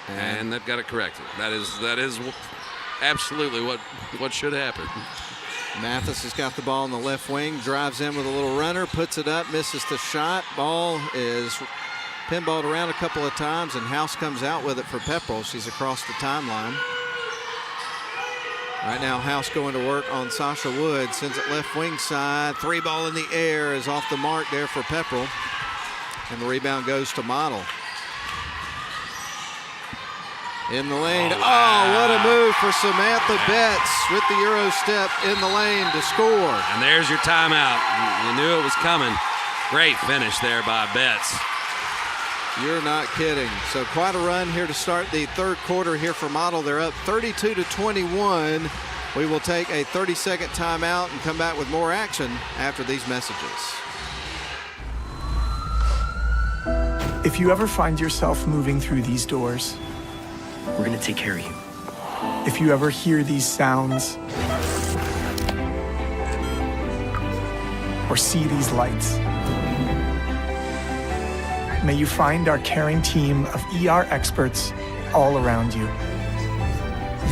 And they've got it corrected. That is absolutely what should happen. Mathis has got the ball in the left wing, drives in with a little runner, puts it up, misses the shot. Ball is pinballed around a couple of times, and House comes out with it for Pepperell. She's across the timeline. Right now, House going to work on Sasha Wood, sends it left wing side. Three ball in the air is off the mark there for Pepperell. And the rebound goes to Model. In the lane. Oh, what a move for Samantha Betts with the Euro step in the lane to score. And there's your timeout. You knew it was coming. Great finish there by Betts. You're not kidding. So quite a run here to start the third quarter here for Model. They're up 32-21. We will take a 30-second timeout and come back with more action after these messages. If you ever find yourself moving through these doors, we're gonna take care of you. if you ever hear these sounds or see these lights, may you find our caring team of ER experts all around you.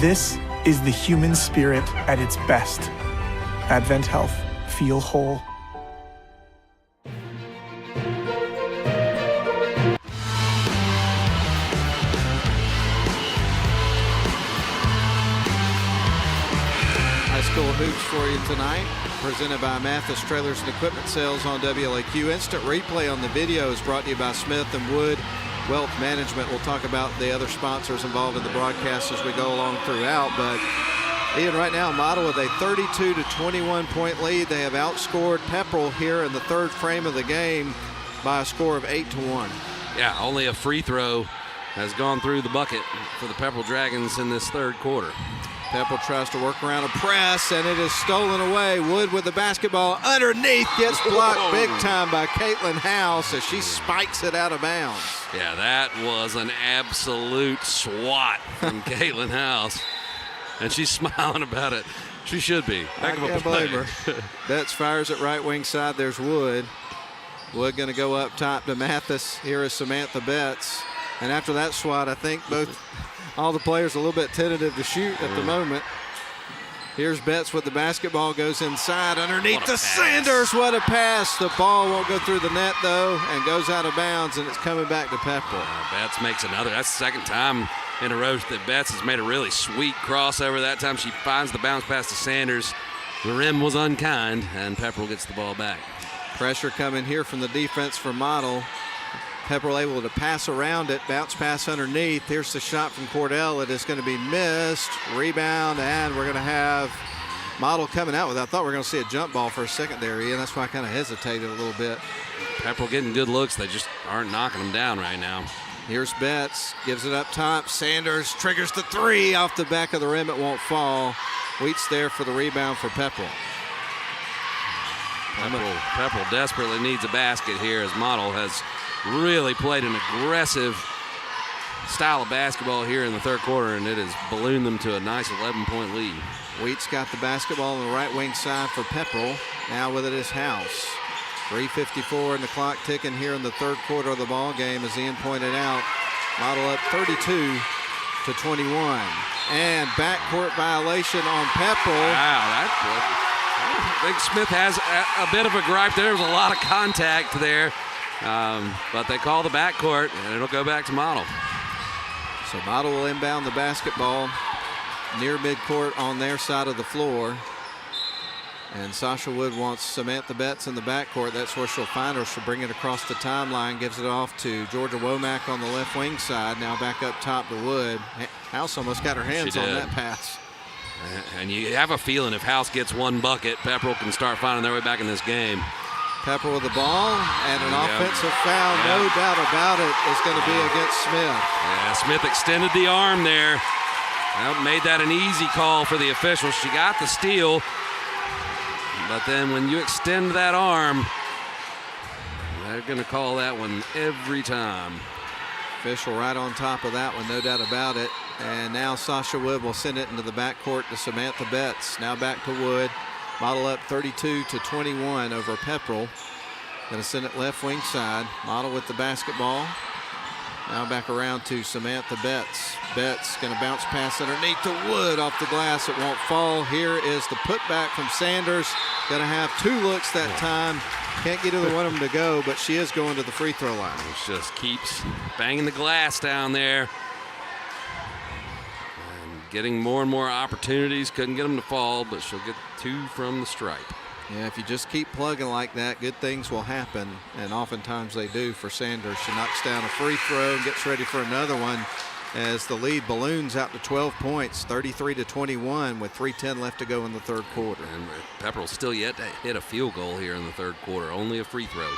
This is the human spirit at its best. Advent Health. Feel whole. High school hoops for you tonight, presented by Mathis Trailers and Equipment Sales on WLAQ. Instant replay on the video is brought to you by Smith & Wood Wealth Management. We'll talk about the other sponsors involved in the broadcast as we go along throughout. But Ian, right now, Model with a 32-21 point lead. They have outscored Pepperell here in the third frame of the game by a score of 8-1. Yeah, only a free throw has gone through the bucket for the Pepperell Dragons in this third quarter. Pepperell tries to work around a press, and it is stolen away. Wood with the basketball underneath, gets blocked big time by Caitlin House as she spikes it out of bounds. Yeah, that was an absolute swat from Caitlin House. And she's smiling about it. She should be. I can't blame her. Betts fires it right wing side. There's Wood. Wood going to go up top to Mathis. Here is Samantha Betts. And after that swat, I think all the players a little bit tentative to shoot at the moment. Here's Betts with the basketball, goes inside underneath the Sanders. What a pass. The ball won't go through the net, though, and goes out of bounds, and it's coming back to Pepperell. Betts makes another. That's the second time in a row that Betts has made a really sweet crossover. That time she finds the bounce pass to Sanders. The rim was unkind, and Pepperell gets the ball back. Pressure coming here from the defense for Model. Pepperell able to pass around it, bounce pass underneath. Here's the shot from Cordell. It is going to be missed. Rebound, and we're going to have Model coming out with it. I thought we were going to see a jump ball for a second there, Ian. That's why I kind of hesitated a little bit. Pepperell getting good looks. They just aren't knocking them down right now. Here's Betts, gives it up top. Sanders triggers the three off the back of the rim. It won't fall. Wheat's there for the rebound for Pepperell. Pepperell desperately needs a basket here as Model has really played an aggressive style of basketball here in the third quarter, and it has ballooned them to a nice 11-point lead. Wheat's got the basketball on the right wing side for Pepperell. Now with it is House. 3:54 and the clock ticking here in the third quarter of the ball game, as Ian pointed out. Model up 32-21. And backcourt violation on Pepperell. Wow, I think Smith has a bit of a gripe there. There's a lot of contact there. But they call the backcourt, and it'll go back to Model. So Model will inbound the basketball near midcourt on their side of the floor. And Sasha Wood wants Samantha Betts in the backcourt. That's where she'll find her. She'll bring it across the timeline, gives it off to Georgia Womack on the left wing side. Now back up top to Wood. House almost got her hands on that pass. And you have a feeling if House gets one bucket, Pepperell can start finding their way back in this game. Pepperell with the ball, and an offensive foul, no doubt about it, is going to be against Smith. Yeah, Smith extended the arm there. Made that an easy call for the officials. She got the steal, but then when you extend that arm, they're going to call that one every time. Official right on top of that one, no doubt about it. And now Sasha Wood will send it into the backcourt to Samantha Betts. Now back to Wood. Model up 32-21 over Pepperell. Going to send it left wing side. Model with the basketball. Now back around to Samantha Betts. Betts going to bounce pass underneath to Wood off the glass. It won't fall. Here is the putback from Sanders. Going to have two looks that time. Can't get either one of them to go, but she is going to the free throw line. She just keeps banging the glass down there. And getting more and more opportunities. Couldn't get them to fall, but she'll get two from the stripe. Yeah, if you just keep plugging like that, good things will happen, and oftentimes they do for Sanders. She knocks down a free throw and gets ready for another one as the lead balloons out to 12 points, 33-21 with 3:10 left to go in the third quarter. And Pepperell still yet to hit a field goal here in the third quarter, only a free throw.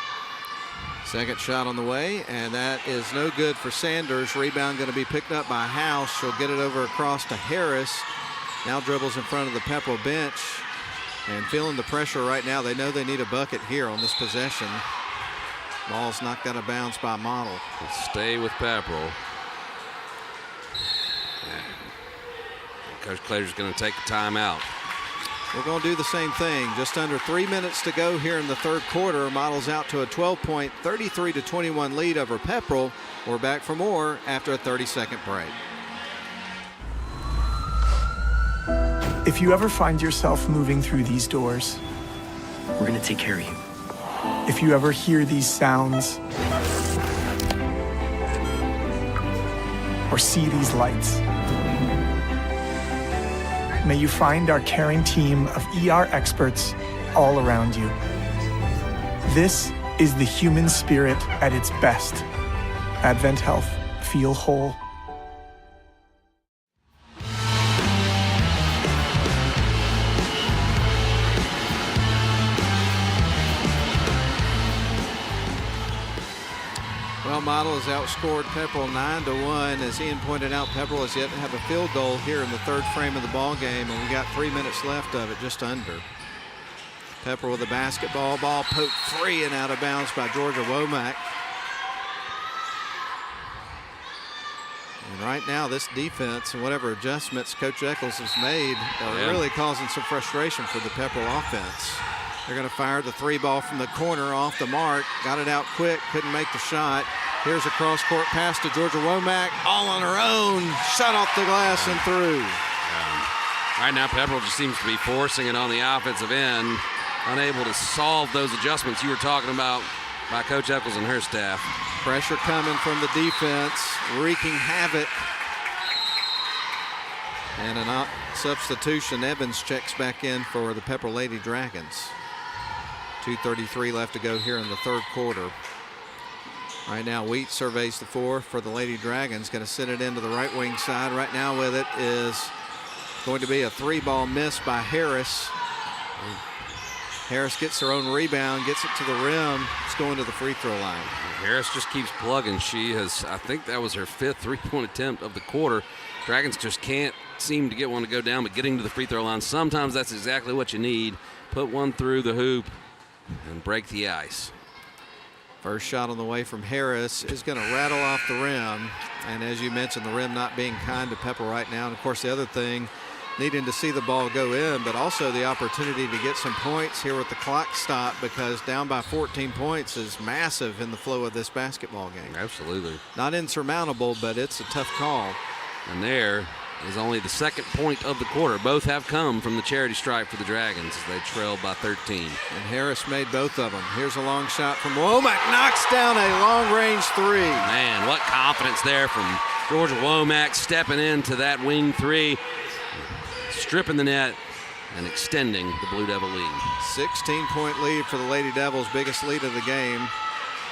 Second shot on the way, and that is no good for Sanders. Rebound going to be picked up by House. She'll get it over across to Harris. Now dribbles in front of the Pepperell bench. And feeling the pressure right now. They know they need a bucket here on this possession. Ball's knocked out of bounds by Model. Stay with Pepperell. Coach Claytor's going to take a timeout. We're going to do the same thing. Just under 3 minutes to go here in the third quarter. Model's out to a 12-point, 33-21 lead over Pepperell. We're back for more after a 30-second break. If you ever find yourself moving through these doors, we're going to take care of you. If you ever hear these sounds or see these lights, may you find our caring team of ER experts all around you. This is the human spirit at its best. Advent Health. Feel whole. Well, Model has outscored Pepperell 9-1. As Ian pointed out, Pepperell has yet to have a field goal here in the third frame of the ball game, and we got 3 minutes left of it, just under. Pepperell with the basketball, ball poked free and out of bounds by Georgia Womack. And right now, this defense and whatever adjustments Coach Eccles has made are really causing some frustration for the Pepperell offense. They're going to fire the 3 ball from the corner off the mark. Got it out quick, couldn't make the shot. Here's a cross-court pass to Georgia Womack, all on her own. Shot off the glass and through. Right now, Pepperell just seems to be forcing it on the offensive end, unable to solve those adjustments you were talking about by Coach Eccles and her staff. Pressure coming from the defense, wreaking havoc. And a substitution. Evans checks back in for the Pepperell Lady Dragons. 2:33 left to go here in the third quarter. Right now, Wheat surveys the floor for the Lady Dragons. Going to send it into the right wing side. Right now with it is going to be a 3-ball miss by Harris. Harris gets her own rebound, gets it to the rim. It's going to the free throw line. Harris just keeps plugging. She has, I think that was her 5th 3-point attempt of the quarter. Dragons just can't seem to get one to go down, but getting to the free throw line, sometimes that's exactly what you need. Put one through the hoop and break the ice. First shot on the way from Harris is going to rattle off the rim. And as you mentioned, the rim not being kind to Pepperell right now. And of course, the other thing, needing to see the ball go in, but also the opportunity to get some points here with the clock stop, because down by 14 points is massive in the flow of this basketball game. Absolutely. Not insurmountable, but it's a tough call. And there is only the second point of the quarter. Both have come from the charity stripe for the Dragons as they trail by 13. And Harris made both of them. Here's a long shot from Womack, knocks down a long-range 3. Man, what confidence there from Georgia Womack, stepping into that wing 3, stripping the net and extending the Blue Devil lead. 16-point lead for the Lady Devils, biggest lead of the game.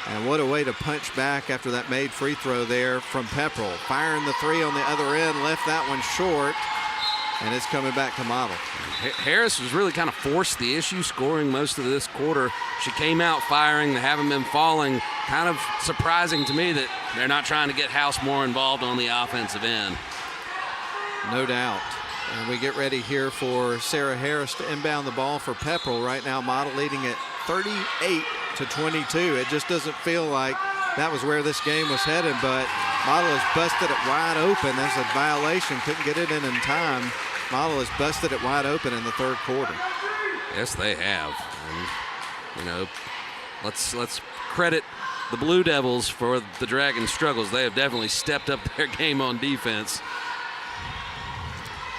And what a way to punch back after that made free throw there from Pepperell. Firing the 3 on the other end, left that one short, and it's coming back to Model. Harris was really kind of forced the issue, scoring most of this quarter. She came out firing, they haven't been falling. Kind of surprising to me that they're not trying to get House more involved on the offensive end. No doubt. And we get ready here for Sarah Harris to inbound the ball for Pepperell. Right now, Model leading at 38-22. It just doesn't feel like that was where this game was headed, but Model has busted it wide open. There's a violation, couldn't get it in time. Model has busted it wide open in the third quarter. Yes, they have. And, you know, let's credit the Blue Devils for the Dragons' struggles. They have definitely stepped up their game on defense.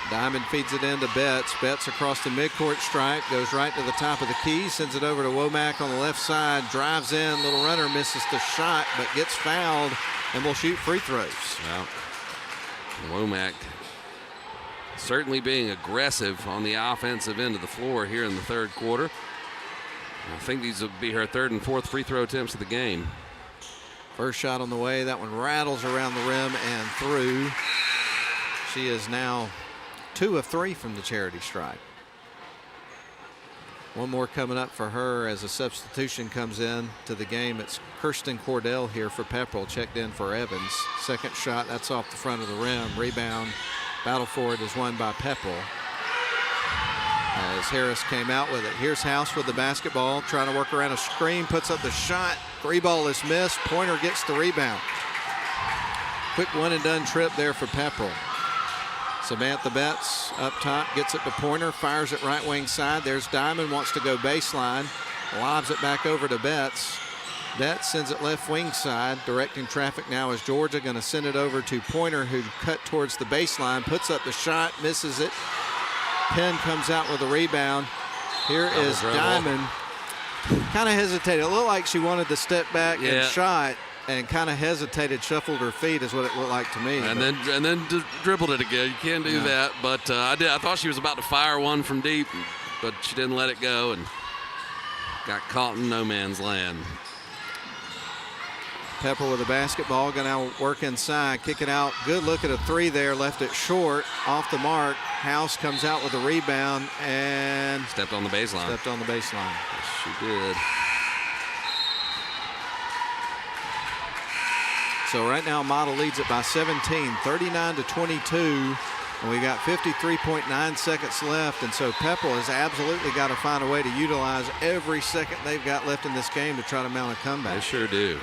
Diamond feeds it into Betts. Betts across the midcourt stripe, goes right to the top of the key, sends it over to Womack on the left side, drives in, little runner misses the shot, but gets fouled and will shoot free throws. Well, Womack certainly being aggressive on the offensive end of the floor here in the third quarter. I think these will be her 3rd and 4th free throw attempts of the game. First shot on the way, that one rattles around the rim and through. She is now 2 of 3 from the charity stripe. One more coming up for her as a substitution comes in to the game. It's Kirsten Cordell here for Pepperell, checked in for Evans. Second shot, that's off the front of the rim. Rebound, battle for it is won by Pepperell. As Harris came out with it. Here's House with the basketball, trying to work around a screen, puts up the shot. 3-ball is missed. Pointer gets the rebound. Quick one and done trip there for Pepperell. Samantha Betts up top, gets it to Pointer, fires it right wing side. There's Diamond, wants to go baseline, lobs it back over to Betts. Betts sends it left wing side, directing traffic now is Georgia, going to send it over to Pointer, who cut towards the baseline, puts up the shot, misses it. Penn comes out with a rebound. Here is Diamond. Kind of hesitated. It looked like she wanted to step back and shot, and kind of hesitated, shuffled her feet is what it looked like to me. And then dribbled it again. You can't do that, but I thought she was about to fire one from deep, but she didn't let it go and got caught in no man's land. Pepperell with the basketball, going to work inside, kick it out. Good look at a 3 there, left it short, off the mark. House comes out with a rebound and stepped on the baseline. Yes, she did. So right now, Model leads it by 17, 39-22. And we got 53.9 seconds left. And so Pepperell has absolutely got to find a way to utilize every second they've got left in this game to try to mount a comeback. They sure do.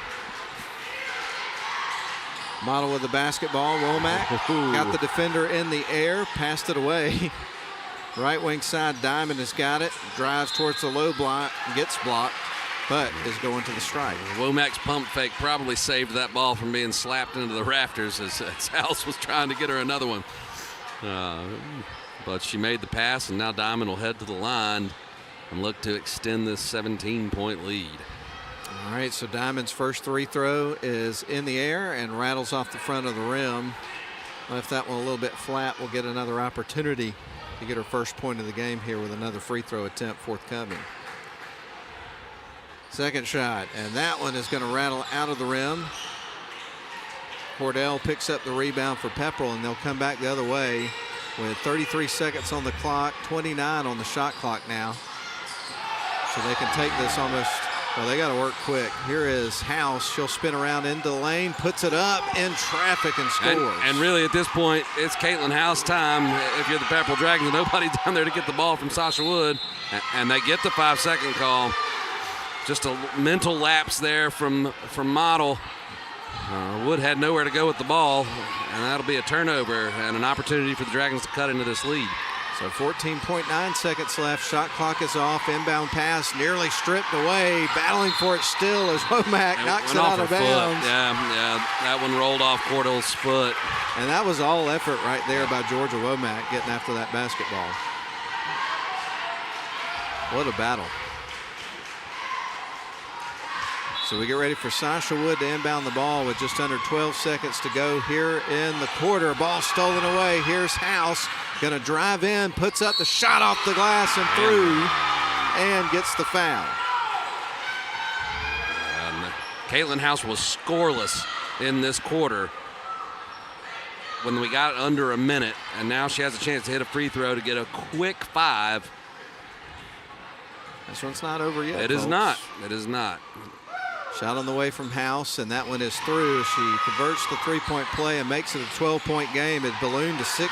Model with the basketball. Womack got the defender in the air, passed it away. Right wing side, Diamond has got it. Drives towards the low block, gets blocked, but is going to the strike. Womack's pump fake probably saved that ball from being slapped into the rafters as House was trying to get her another one. But she made the pass, and now Diamond will head to the line and look to extend this 17-point lead. All right, so Diamond's first free throw is in the air and rattles off the front of the rim. Left that one a little bit flat. We'll get another opportunity to get her first point of the game here with another free throw attempt forthcoming. Second shot, and that one is going to rattle out of the rim. Cordell picks up the rebound for Pepperell, and they'll come back the other way with 33 seconds on the clock, 29 on the shot clock now. So they can take this almost, well, they got to work quick. Here is House. She'll spin around into the lane, puts it up in traffic and scores. And really at this point, it's Caitlin House time. If you're the Pepperell Dragons, nobody down there to get the ball from Sasha Wood. And they get the 5-second call. Just a mental lapse there from Model. Wood had nowhere to go with the ball, and that'll be a turnover and an opportunity for the Dragons to cut into this lead. So 14.9 seconds left. Shot clock is off. Inbound pass nearly stripped away. Battling for it still as Womack knocks it out of bounds. Yeah, that one rolled off Cordell's foot. And that was all effort right there by Georgia Womack getting after that basketball. What a battle. So we get ready for Sasha Wood to inbound the ball with just under 12 seconds to go here in the quarter. Ball stolen away. Here's House. Going to drive in, puts up the shot off the glass and through, and gets the foul. And Caitlin House was scoreless in this quarter when we got under a minute, and now she has a chance to hit a free throw to get a quick 5. This one's not over yet. It is not. It is not. Shot on the way from House, and that one is through. She converts the three-point play and makes it a 12-point game. It ballooned to 17.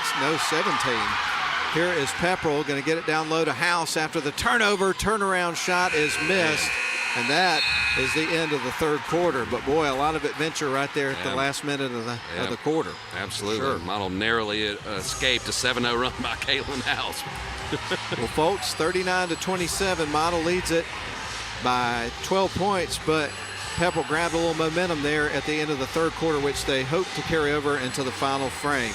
Here is Pepperell going to get it down low to House after the turnover. Turnaround shot is missed, and that is the end of the third quarter. But, boy, a lot of adventure right there at the last minute of the quarter. Absolutely. Sure. Model narrowly escaped a 7-0 run by Caitlin House. Well, folks, 39-27. Model leads it by 12 points, but Pepperell grabbed a little momentum there at the end of the third quarter, which they hope to carry over into the final frame.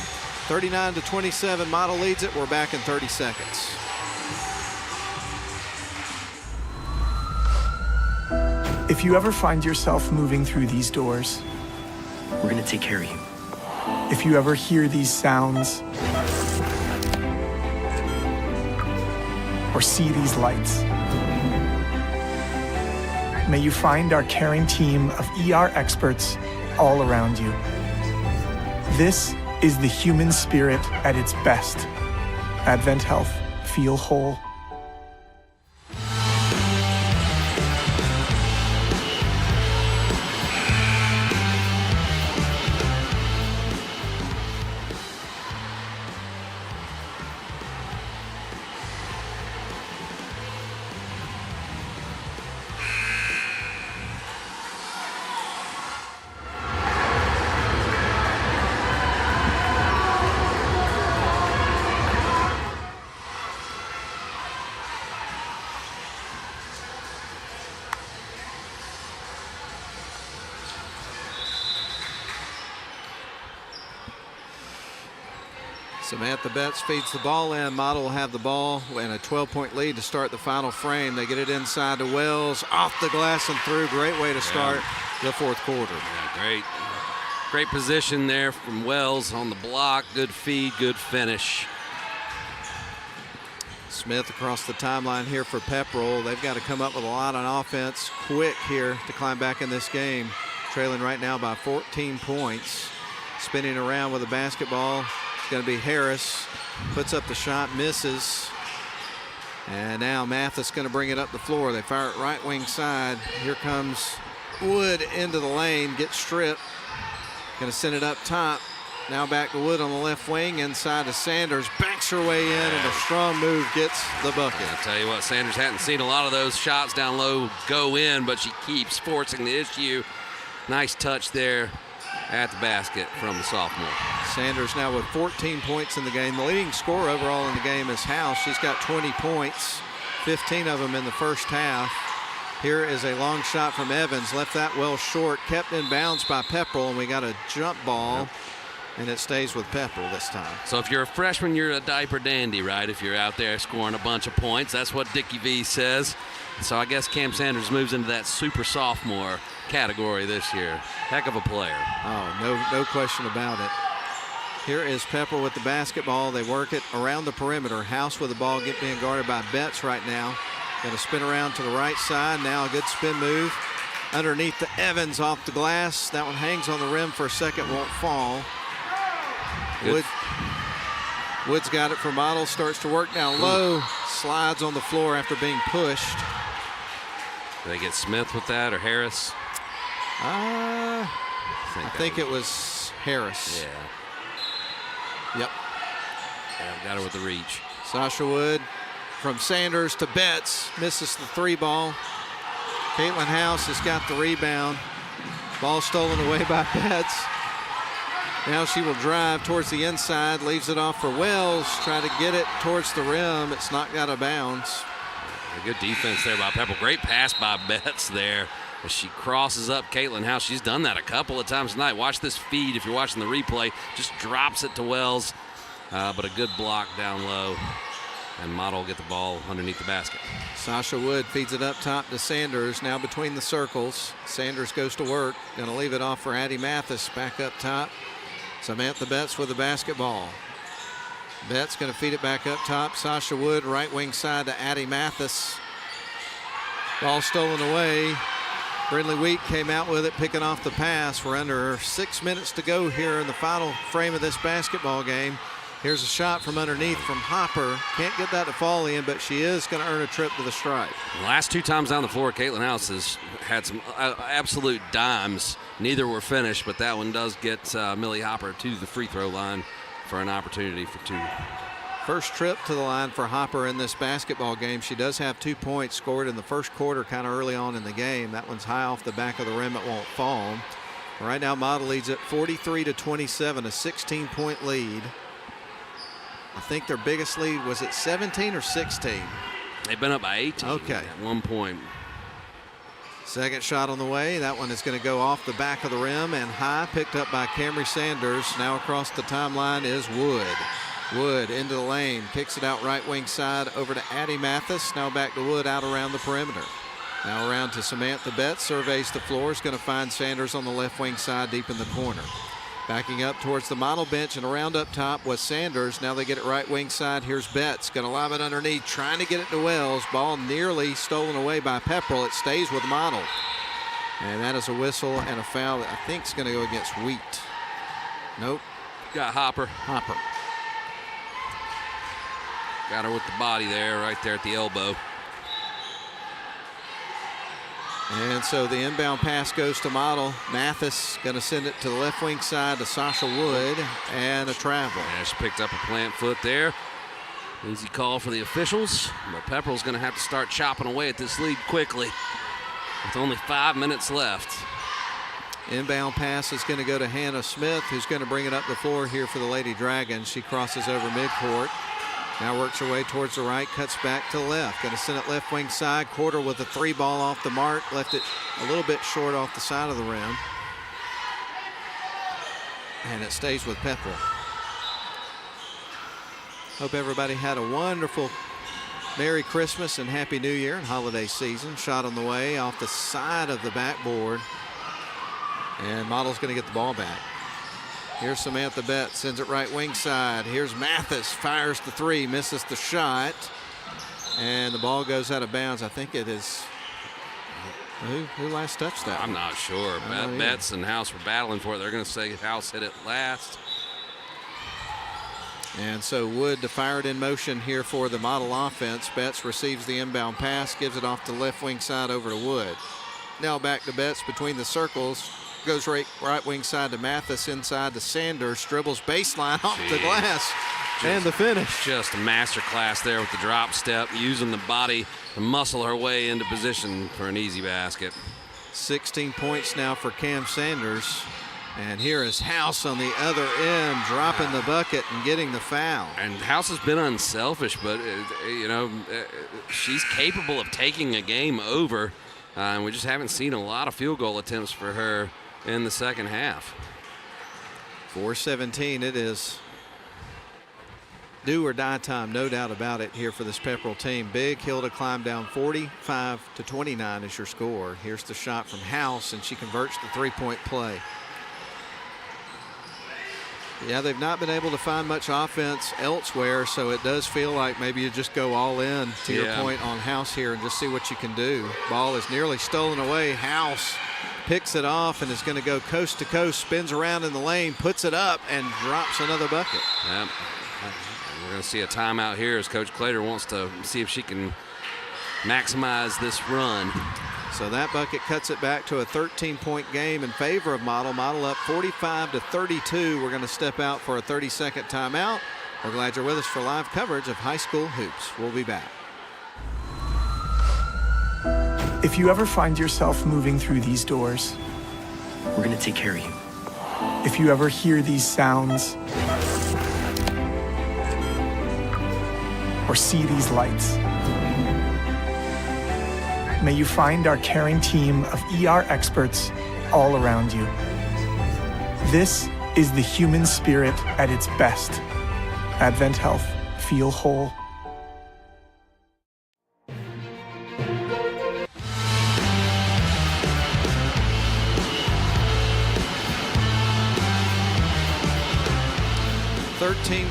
39-27, Model leads it. We're back in 30 seconds. If you ever find yourself moving through these doors, We're gonna take care of you. if you ever hear these sounds, or see these lights, may you find our caring team of ER experts all around you. This is the human spirit at its best. Advent Health. Feel whole. Samantha Betts feeds the ball in. Model will have the ball and a 12-point lead to start the final frame. They get it inside to Wells, off the glass and through. Great way to start the fourth quarter. Yeah, great position there from Wells on the block. Good feed, good finish. Smith across the timeline here for Pepperell. They've got to come up with a lot on offense quick here to climb back in this game. Trailing right now by 14 points. Spinning around with the basketball. Going to be Harris, puts up the shot, misses, and now Mathis going to bring it up the floor. They fire it right wing side. Here comes Wood into the lane, gets stripped, going to send it up top. Now back to Wood on the left wing, inside to Sanders, banks her way in, and a strong move gets the bucket. I'll tell you what, Sanders hadn't seen a lot of those shots down low go in, but she keeps forcing the issue. Nice touch there at the basket from the sophomore. Sanders now with 14 points in the game. The leading scorer overall in the game is House. She's got 20 points, 15 of them in the first half. Here is a long shot from Evans. Left that well short. Kept in bounds by Pepperell, and we got a jump ball. And it stays with Pepperell this time. So if you're a freshman, you're a diaper dandy, right? If you're out there scoring a bunch of points, that's what Dickie V says. So I guess Cam Sanders moves into that super sophomore category this year. Heck of a player. Oh, no question about it. Here is Pepperell with the basketball. They work it around the perimeter. House with the ball being guarded by Betts right now. Going to spin around to the right side. Now a good spin move. Underneath the Evans off the glass. That one hangs on the rim for a second, won't fall. Wood's got it for Model, starts to work down low, slides on the floor after being pushed. Did they get Smith with that or Harris? I think it was Harris. Yeah. Yep. Yeah, got her with the reach. Sasha Wood from Sanders to Betts, misses the 3 ball. Caitlin House has got the rebound. Ball stolen away by Betts. Now she will drive towards the inside, leaves it off for Wells, try to get it towards the rim. It's knocked out of bounds. A good defense there by Pepperell. Great pass by Betts there as she crosses up Caitlin House. She's done that a couple of times tonight. Watch this feed if you're watching the replay. Just drops it to Wells, but a good block down low. And Model will get the ball underneath the basket. Sasha Wood feeds it up top to Sanders, now between the circles. Sanders goes to work, gonna leave it off for Addie Mathis back up top. Samantha Betts with the basketball. Betts going to feed it back up top. Sasha Wood, right wing side to Addie Mathis. Ball stolen away. Brindley Wheat came out with it, picking off the pass. We're under 6 minutes to go here in the final frame of this basketball game. Here's a shot from underneath from Hopper. Can't get that to fall in, but she is going to earn a trip to the stripe. The last 2 times down the floor, Caitlin House has had some absolute dimes. Neither were finished, but that one does get Millie Hopper to the free throw line for an opportunity for 2. First trip to the line for Hopper in this basketball game. She does have 2 points scored in the first quarter kind of early on in the game. That one's high off the back of the rim. It won't fall. Right now, Model leads at 43-27, a 16-point lead. I think their biggest lead was at 17 or 16. They've been up by 18 at one point. Second shot on the way. That one is going to go off the back of the rim and high, picked up by Camry Sanders. Now across the timeline is Wood. Wood into the lane, kicks it out right wing side over to Addie Mathis. Now back to Wood out around the perimeter. Now around to Samantha Betts, surveys the floor, is going to find Sanders on the left wing side deep in the corner. Backing up towards the Model bench and around up top was Sanders. Now they get it right wing side. Here's Betts. Going to lob it underneath, trying to get it to Wells. Ball nearly stolen away by Pepperell. It stays with Model. And that is a whistle and a foul that I think is going to go against Wheat. Nope. Got Hopper. Hopper. Got her with the body there, right there at the elbow. And so the inbound pass goes to Model. Mathis going to send it to the left wing side to Sasha Wood, and a travel. Yeah, she picked up a plant foot there. Easy call for the officials, but Pepperell's going to have to start chopping away at this lead quickly with only 5 minutes left. Inbound pass is going to go to Hannah Smith, who's going to bring it up the floor here for the Lady Dragons. She crosses over midcourt. Now works her way towards the right, cuts back to the left. Going to send it left wing side. Quarter with a 3 ball off the mark. Left it a little bit short off the side of the rim. And it stays with Pepperell. Hope everybody had a wonderful Merry Christmas and Happy New Year and holiday season. Shot on the way off the side of the backboard. And Model's going to get the ball back. Here's Samantha Betts, sends it right wing side. Here's Mathis, fires the 3, misses the shot. And the ball goes out of bounds. I think it is, who last touched that? I'm not sure. Betts and House were battling for it. They're going to say House hit it last. And so Wood to fire it in motion here for the Model offense. Betts receives the inbound pass, gives it off the left wing side over to Wood. Now back to Betts between the circles. Goes right wing side to Mathis, inside to Sanders, dribbles baseline off the glass, and the finish. Just a master class there with the drop step, using the body to muscle her way into position for an easy basket. 16 points now for Cam Sanders. And here is House on the other end, dropping the bucket and getting the foul. And House has been unselfish, but, she's capable of taking a game over. And we just haven't seen a lot of field goal attempts for her in the second half. 4:17, it is do or die time, no doubt about it here for this Pepperell team. Big hill to climb down. 45-29 is your score. Here's the shot from House, and she converts the three-point play. Yeah, they've not been able to find much offense elsewhere, so it does feel like maybe you just go all in, to your point, on House here and just see what you can do. Ball is nearly stolen away. House picks it off and is going to go coast to coast, spins around in the lane, puts it up, and drops another bucket. Yep. We're going to see a timeout here as Coach Clater wants to see if she can maximize this run. So that bucket cuts it back to a 13-point game in favor of Model. Model up 45-32. We're going to step out for a 30-second timeout. We're glad you're with us for live coverage of high school hoops. We'll be back. If you ever find yourself moving through these doors, We're going to take care of you. if you ever hear these sounds, or see these lights, may you find our caring team of ER experts all around you. This is the human spirit at its best. Advent Health. Feel whole.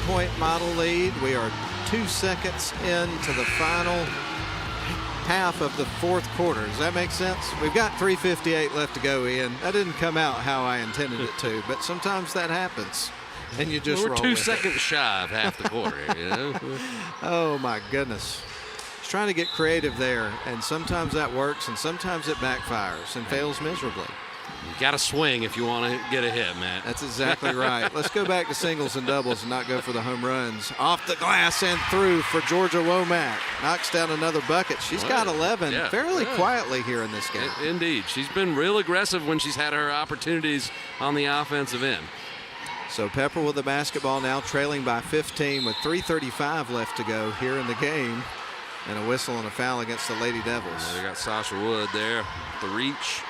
.point Model lead. We are 2 seconds into the final half of the fourth quarter. Does that make sense? We've got 3:58 left to go, Ian. That didn't come out how I intended it to, but sometimes that happens, and you just We're roll 2 with seconds shy of half the quarter, you know? Oh my goodness. Just trying to get creative there, and sometimes that works, and sometimes it backfires and fails miserably. You got to swing if you want to get a hit, Matt. That's exactly right. Let's go back to singles and doubles and not go for the home runs. Off the glass and through for Georgia Womack. Knocks down another bucket. She's got 11 fairly quietly here in this game. Indeed. She's been real aggressive when she's had her opportunities on the offensive end. So Pepperell with the basketball now, trailing by 15 with 3:35 left to go here in the game. And a whistle and a foul against the Lady Devils. They got Sasha Wood there, the reach.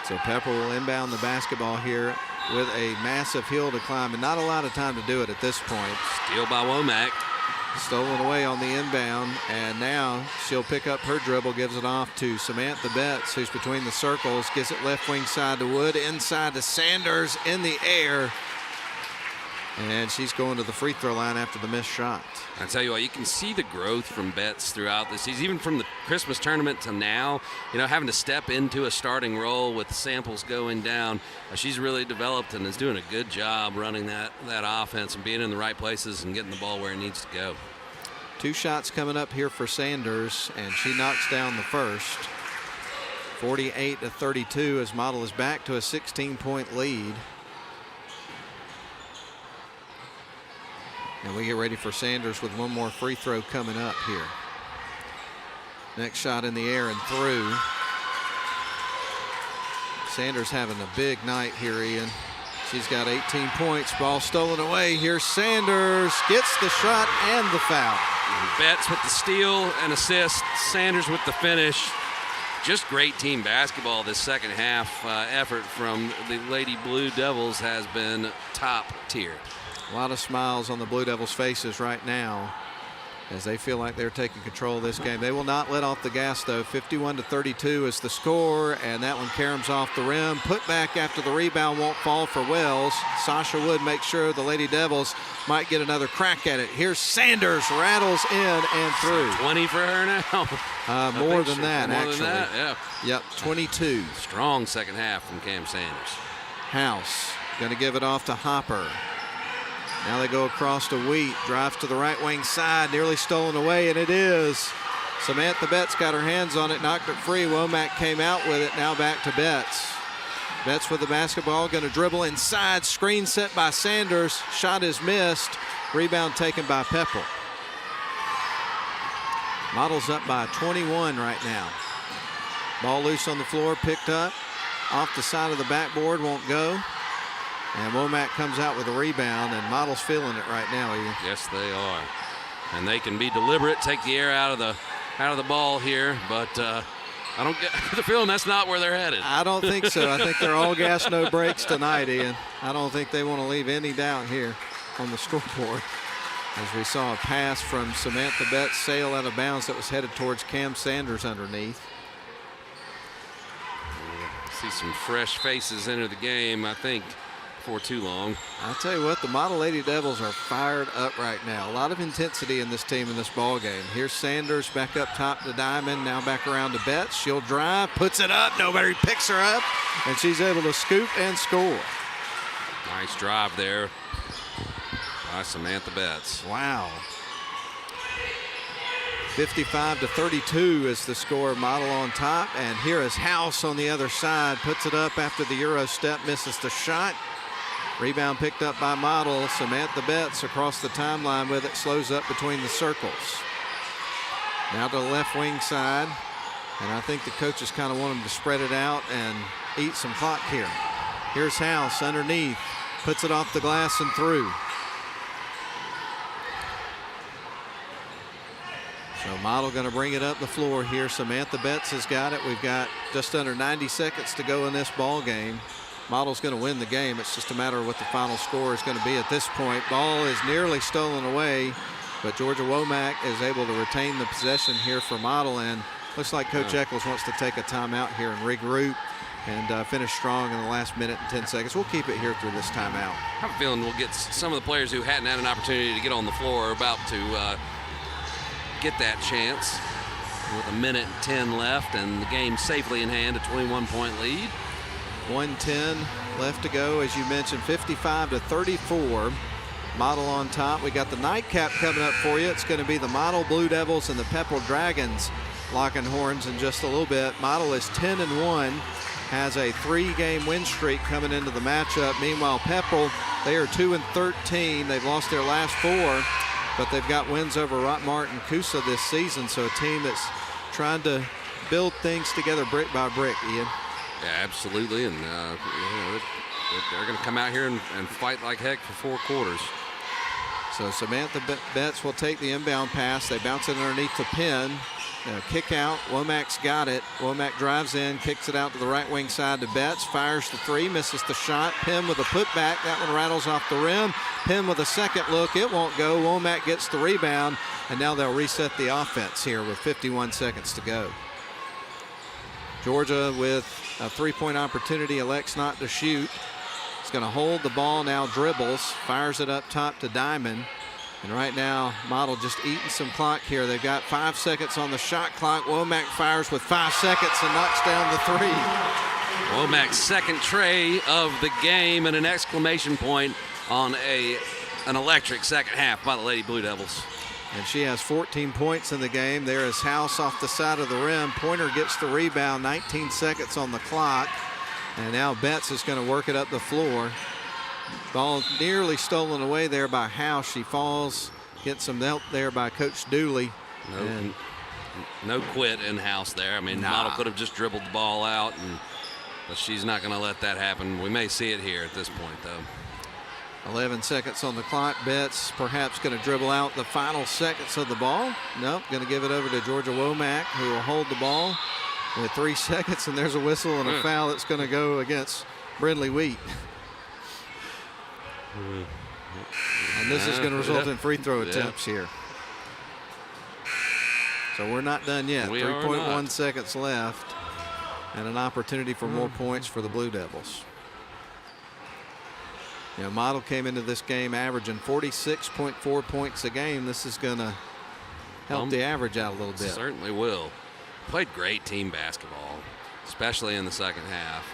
So Pepperell will inbound the basketball here with a massive hill to climb, and not a lot of time to do it at this point. Steal by Womack. Stolen away on the inbound, and now she'll pick up her dribble, gives it off to Samantha Betts, who's between the circles, gives it left wing side to Wood, inside to Sanders in the air. And she's going to the free throw line after the missed shot. I tell you what, you can see the growth from Betts throughout this season, even from the Christmas tournament to now, you know, having to step into a starting role with samples going down. She's really developed and is doing a good job running that offense and being in the right places and getting the ball where it needs to go. 2 shots coming up here for Sanders, and she knocks down the first. 48-32 as Model is back to a 16-point lead. And we get ready for Sanders with one more free throw coming up here. Next shot in the air and through. Sanders having a big night here, Ian. She's got 18 points. Ball stolen away. Here's Sanders. Gets the shot and the foul. Betts with the steal and assist. Sanders with the finish. Just great team basketball. This second half effort from the Lady Blue Devils has been top tier. A lot of smiles on the Blue Devils' faces right now as they feel like they're taking control of this game. They will not let off the gas, though. 51-32 is the score, and that one caroms off the rim. Put back after the rebound won't fall for Wells. Sasha Wood makes sure the Lady Devils might get another crack at it. Here's Sanders, rattles in and through. 20 for her now. More than that, actually. More than that, yeah. Yep, 22. Strong second half from Cam Sanders. House going to give it off to Hopper. Now they go across to Wheat, drives to the right wing side, nearly stolen away, and it is. Samantha Betts got her hands on it, knocked it free. Womack came out with it, now back to Betts. Betts with the basketball, going to dribble inside, screen set by Sanders, shot is missed, rebound taken by Pepperell. Model's up by 21 right now. Ball loose on the floor, picked up. Off the side of the backboard, won't go. And Womack comes out with a rebound, and Model's feeling it right now, Ian. Yes, they are. And they can be deliberate, take the air out of the ball here, but I don't get the feeling that's not where they're headed. I don't think so. I think they're all gas, no brakes tonight, Ian. I don't think they want to leave any doubt here on the scoreboard. As we saw a pass from Samantha Betts sail out of bounds that was headed towards Cam Sanders underneath. See some fresh faces enter the game, I think, before too long. I'll tell you what, the Model Lady Devils are fired up right now. A lot of intensity in this team in this ball game. Here's Sanders back up top to Diamond, now back around to Betts. She'll drive, puts it up, nobody picks her up, and she's able to scoop and score. Nice drive there by Samantha Betts. Wow. 55-32 is the score. Model on top, and here is House on the other side. Puts it up after the Euro step, misses the shot. Rebound picked up by Model. Samantha Betts across the timeline with it, slows up between the circles. Now to the left wing side, and I think the coaches kind of want them to spread it out and eat some clock here. Here's House underneath, puts it off the glass and through. So Model going to bring it up the floor here. Samantha Betts has got it. We've got just under 90 seconds to go in this ball game. Model's going to win the game. It's just a matter of what the final score is going to be at this point. Ball is nearly stolen away, but Georgia Womack is able to retain the possession here for Model, and looks like Coach Eccles wants to take a timeout here and regroup and finish strong in the last minute and 10 seconds. We'll keep it here through this timeout. I have a feeling we'll get some of the players who hadn't had an opportunity to get on the floor about to get that chance with a minute and 10 left and the game safely in hand, a 21-point lead. 1:10 left to go, as you mentioned, 55-34. Model on top. We got the nightcap coming up for you. It's going to be the Model Blue Devils and the Pepperell Dragons locking horns in just a little bit. Model is 10-1, has a 3-game win streak coming into the matchup. Meanwhile, Pepperell, they are 2-13. They've lost their last 4, but they've got wins over Rockmart and Coosa this season. So a team that's trying to build things together brick by brick, Ian. Yeah, absolutely, and they're going to come out here and fight like heck for 4 quarters. So Samantha Betts will take the inbound pass. They bounce it underneath the pin. Kick out. Womack's got it. Womack drives in, kicks it out to the right wing side to Betts. Fires the 3, misses the shot. Penn with a putback. That one rattles off the rim. Penn with a second look. It won't go. Womack gets the rebound, and now they'll reset the offense here with 51 seconds to go. Georgia with a 3-point opportunity, elects not to shoot. He's going to hold the ball now, dribbles, fires it up top to Diamond. And right now, Model just eating some clock here. They've got 5 seconds on the shot clock. Womack fires with 5 seconds and knocks down the 3. Womack's second tray of the game and an exclamation point on an electric second half by the Lady Blue Devils. And she has 14 points in the game. There is House off the side of the rim. Pointer gets the rebound, 19 seconds on the clock. And now Betts is going to work it up the floor. Ball nearly stolen away there by House. She falls, gets some help there by Coach Dooley. No quit in House there. I mean, Model could have just dribbled the ball out, but she's not going to let that happen. We may see it here at this point, though. 11 seconds on the clock. Betts perhaps going to dribble out the final seconds of the ball. Nope, going to give it over to Georgia Womack, who will hold the ball with 3 seconds, and there's a whistle and a foul that's going to go against Brindley Wheat. And this is going to result in free throw attempts here. So we're not done yet. 3.1 seconds left, and an opportunity for more points for the Blue Devils. You know, Model came into this game averaging 46.4 points a game. This is going to help the average out a little bit. Certainly will. Played great team basketball, especially in the second half.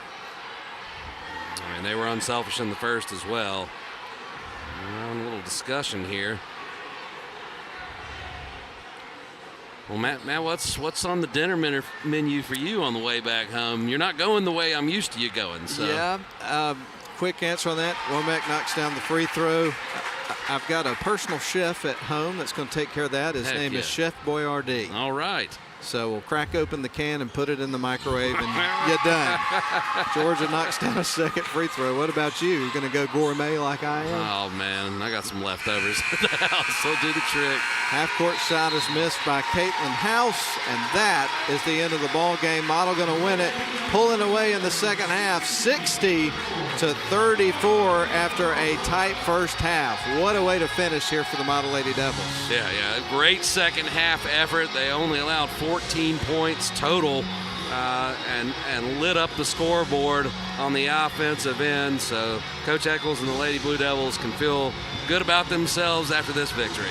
I mean, they were unselfish in the first as well. We're on a little discussion here. Well, Matt, what's on the dinner menu for you on the way back home? You're not going the way I'm used to you going. So. Yeah. Quick answer on that. Womack knocks down the free throw. I've got a personal chef at home that's going to take care of that. His name is Chef Boyardee. All right. So we'll crack open the can and put it in the microwave, and you're done. Georgia knocks down a second free throw. What about you? You going to go gourmet like I am? Oh, man, I got some leftovers at the house. So do the trick. Half-court shot is missed by Caitlin House, and that is the end of the ball game. Model going to win it, pulling away in the second half, 60-34 after a tight first half. What a way to finish here for the Model Lady Devils. Yeah, great second half effort. They only allowed 14 points total and lit up the scoreboard on the offensive end. So Coach Eccles and the Lady Blue Devils can feel good about themselves after this victory.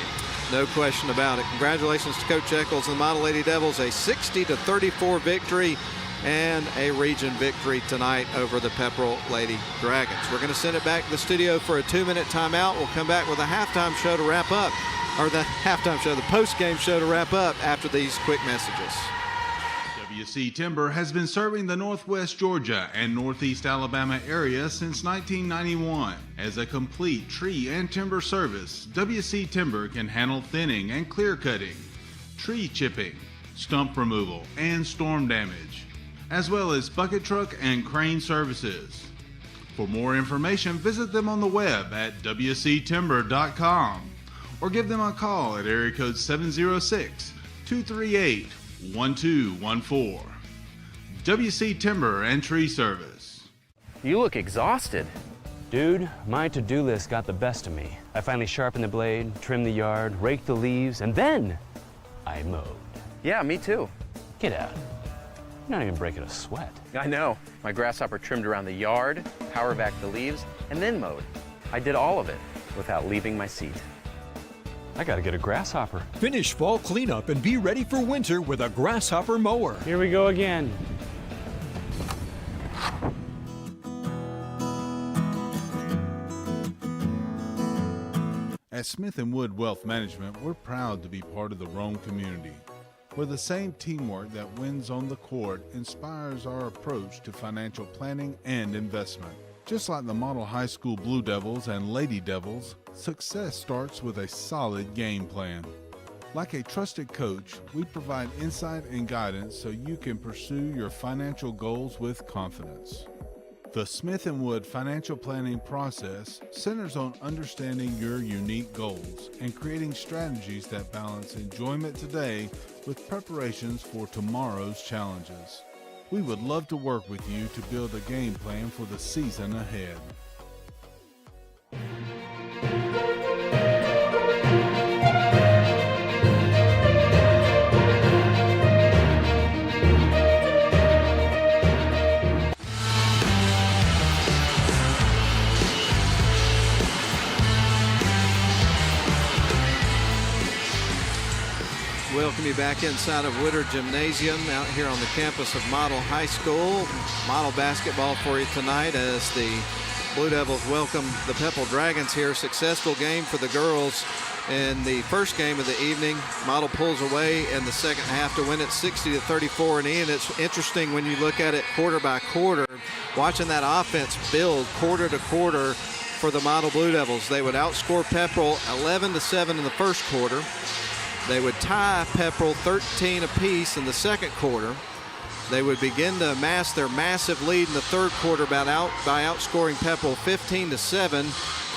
No question about it. Congratulations to Coach Eccles and the Model Lady Devils, a 60-34 victory and a region victory tonight over the Pepperell Lady Dragons. We're going to send it back to the studio for a 2-minute timeout. We'll come back with a halftime show to wrap up, or the post-game show to wrap up after these quick messages. WC Timber has been serving the Northwest Georgia and Northeast Alabama area since 1991. As a complete tree and timber service, WC Timber can handle thinning and clear cutting, tree chipping, stump removal, and storm damage, as well as bucket truck and crane services. For more information, visit them on the web at wctimber.com or give them a call at area code 706-238-1214. WC Timber and Tree Service. You look exhausted. Dude, my to-do list got the best of me. I finally sharpened the blade, trimmed the yard, raked the leaves, and then I mowed. Yeah, me too. Get out. You're not even breaking a sweat. I know. My grasshopper trimmed around the yard, power back the leaves, and then mowed. I did all of it without leaving my seat. I gotta get a grasshopper. Finish fall cleanup and be ready for winter with a grasshopper mower. Here we go again. At Smith & Wood Wealth Management, we're proud to be part of the Rome community, where the same teamwork that wins on the court inspires our approach to financial planning and investment. Just like the Model High School Blue Devils and Lady Devils, success starts with a solid game plan. Like a trusted coach, we provide insight and guidance so you can pursue your financial goals with confidence. The Smith & Wood financial planning process centers on understanding your unique goals and creating strategies that balance enjoyment today with preparations for tomorrow's challenges. We would love to work with you to build a game plan for the season ahead. Welcome you back inside of Woodard Gymnasium out here on the campus of Model High School. Model basketball for you tonight as the Blue Devils welcome the Pepperell Dragons here. Successful game for the girls in the first game of the evening. Model pulls away in the second half to win it 60-34. And Ian, it's interesting when you look at it quarter by quarter, watching that offense build quarter to quarter for the Model Blue Devils. They would outscore Pepperell 11-7 in the first quarter. They would tie Pepperell 13 apiece in the second quarter. They would begin to amass their massive lead in the third quarter by outscoring Pepperell 15-7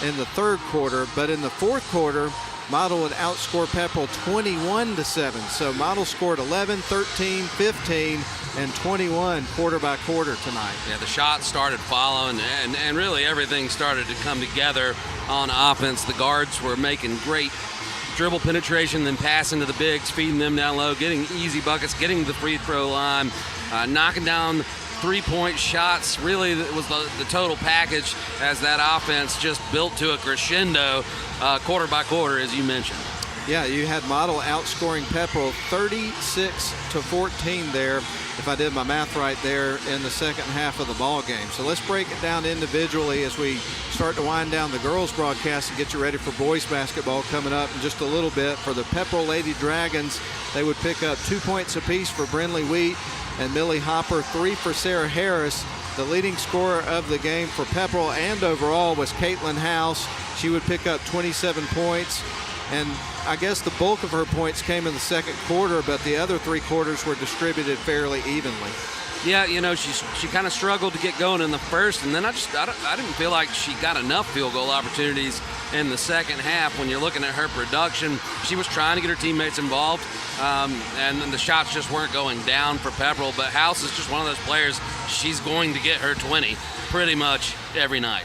in the third quarter. But in the fourth quarter, Model would outscore Pepperell 21-7. So Model scored 11, 13, 15, and 21 quarter by quarter tonight. Yeah, the shots started following, and really everything started to come together on offense. The guards were making great dribble penetration, then passing to the bigs, feeding them down low, getting easy buckets, getting to the free throw line, knocking down three-point shots. Really, it was the total package as that offense just built to a crescendo quarter by quarter, as you mentioned. Yeah, you had Model outscoring Pepperell 36-14 there, if I did my math right there, in the second half of the ball game. So let's break it down individually as we start to wind down the girls broadcast and get you ready for boys basketball coming up in just a little bit. For the Pepperell Lady Dragons, they would pick up 2 points apiece for Brinley Wheat and Millie Hopper, 3 for Sarah Harris. The leading scorer of the game for Pepperell and overall was Caitlin House. She would pick up 27 points. And I guess the bulk of her points came in the second quarter, but the other 3 quarters were distributed fairly evenly. Yeah, you know, she kind of struggled to get going in the first, and then I didn't feel like she got enough field goal opportunities in the second half. When you're looking at her production, she was trying to get her teammates involved, and then the shots just weren't going down for Pepperell. But House is just one of those players, she's going to get her 20 pretty much every night.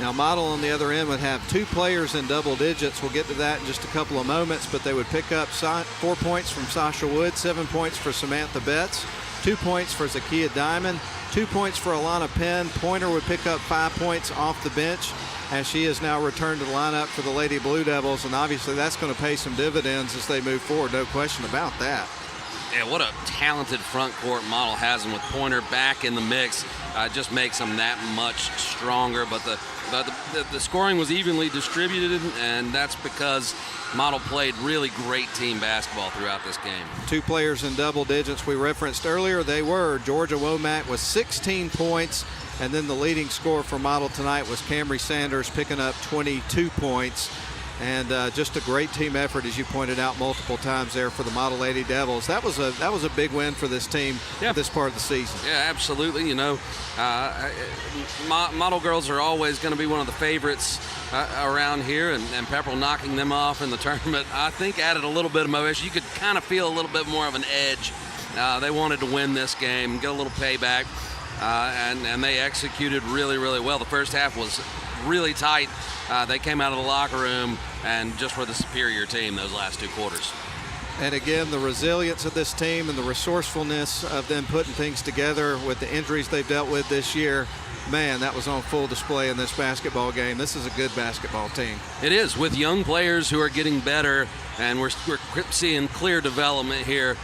Now, Model on the other end would have 2 players in double digits. We'll get to that in just a couple of moments, but they would pick up 4 points from Sasha Wood, 7 points for Samantha Betts, 2 points for Zakiya Diamond, 2 points for Alana Penn. Pointer would pick up 5 points off the bench as she has now returned to the lineup for the Lady Blue Devils, and obviously that's going to pay some dividends as they move forward, no question about that. Yeah, what a talented front court Model has, and with Pointer back in the mix, just makes them that much stronger. But the scoring was evenly distributed, and that's because Model played really great team basketball throughout this game. 2 players in double digits we referenced earlier. They were Georgia Womack with 16 points, and then the leading scorer for Model tonight was Camry Sanders picking up 22 points. And just a great team effort, as you pointed out multiple times there for the Model Lady Devils. That was a big win for this team this part of the season. Yeah, absolutely. You know, Model girls are always going to be one of the favorites around here, and Pepperell knocking them off in the tournament, I think, added a little bit of motivation. You could kind of feel a little bit more of an edge. They wanted to win this game, get a little payback, and they executed really, really well. The first half was really tight. They came out of the locker room and just were the superior team those last 2 quarters. And again, the resilience of this team and the resourcefulness of them putting things together with the injuries they've dealt with this year, man, that was on full display in this basketball game. This is a good basketball team. It is, with young players who are getting better, and we're seeing clear development here.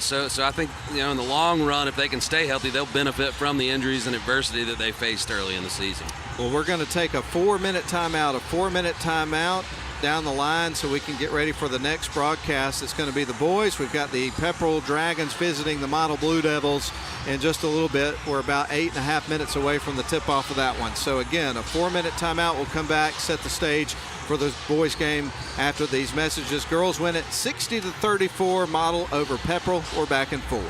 So I think, you know, in the long run, if they can stay healthy, they'll benefit from the injuries and adversity that they faced early in the season. Well, we're going to take a 4-minute timeout down the line so we can get ready for the next broadcast. It's going to be the boys. We've got the Pepperell Dragons visiting the Model Blue Devils in just a little bit. We're about 8.5 minutes away from the tip-off of that one. So again, a 4-minute timeout. We'll come back, set the stage for the boys game after these messages. Girls win it 60-34, Model over Pepperell. We're back in 4.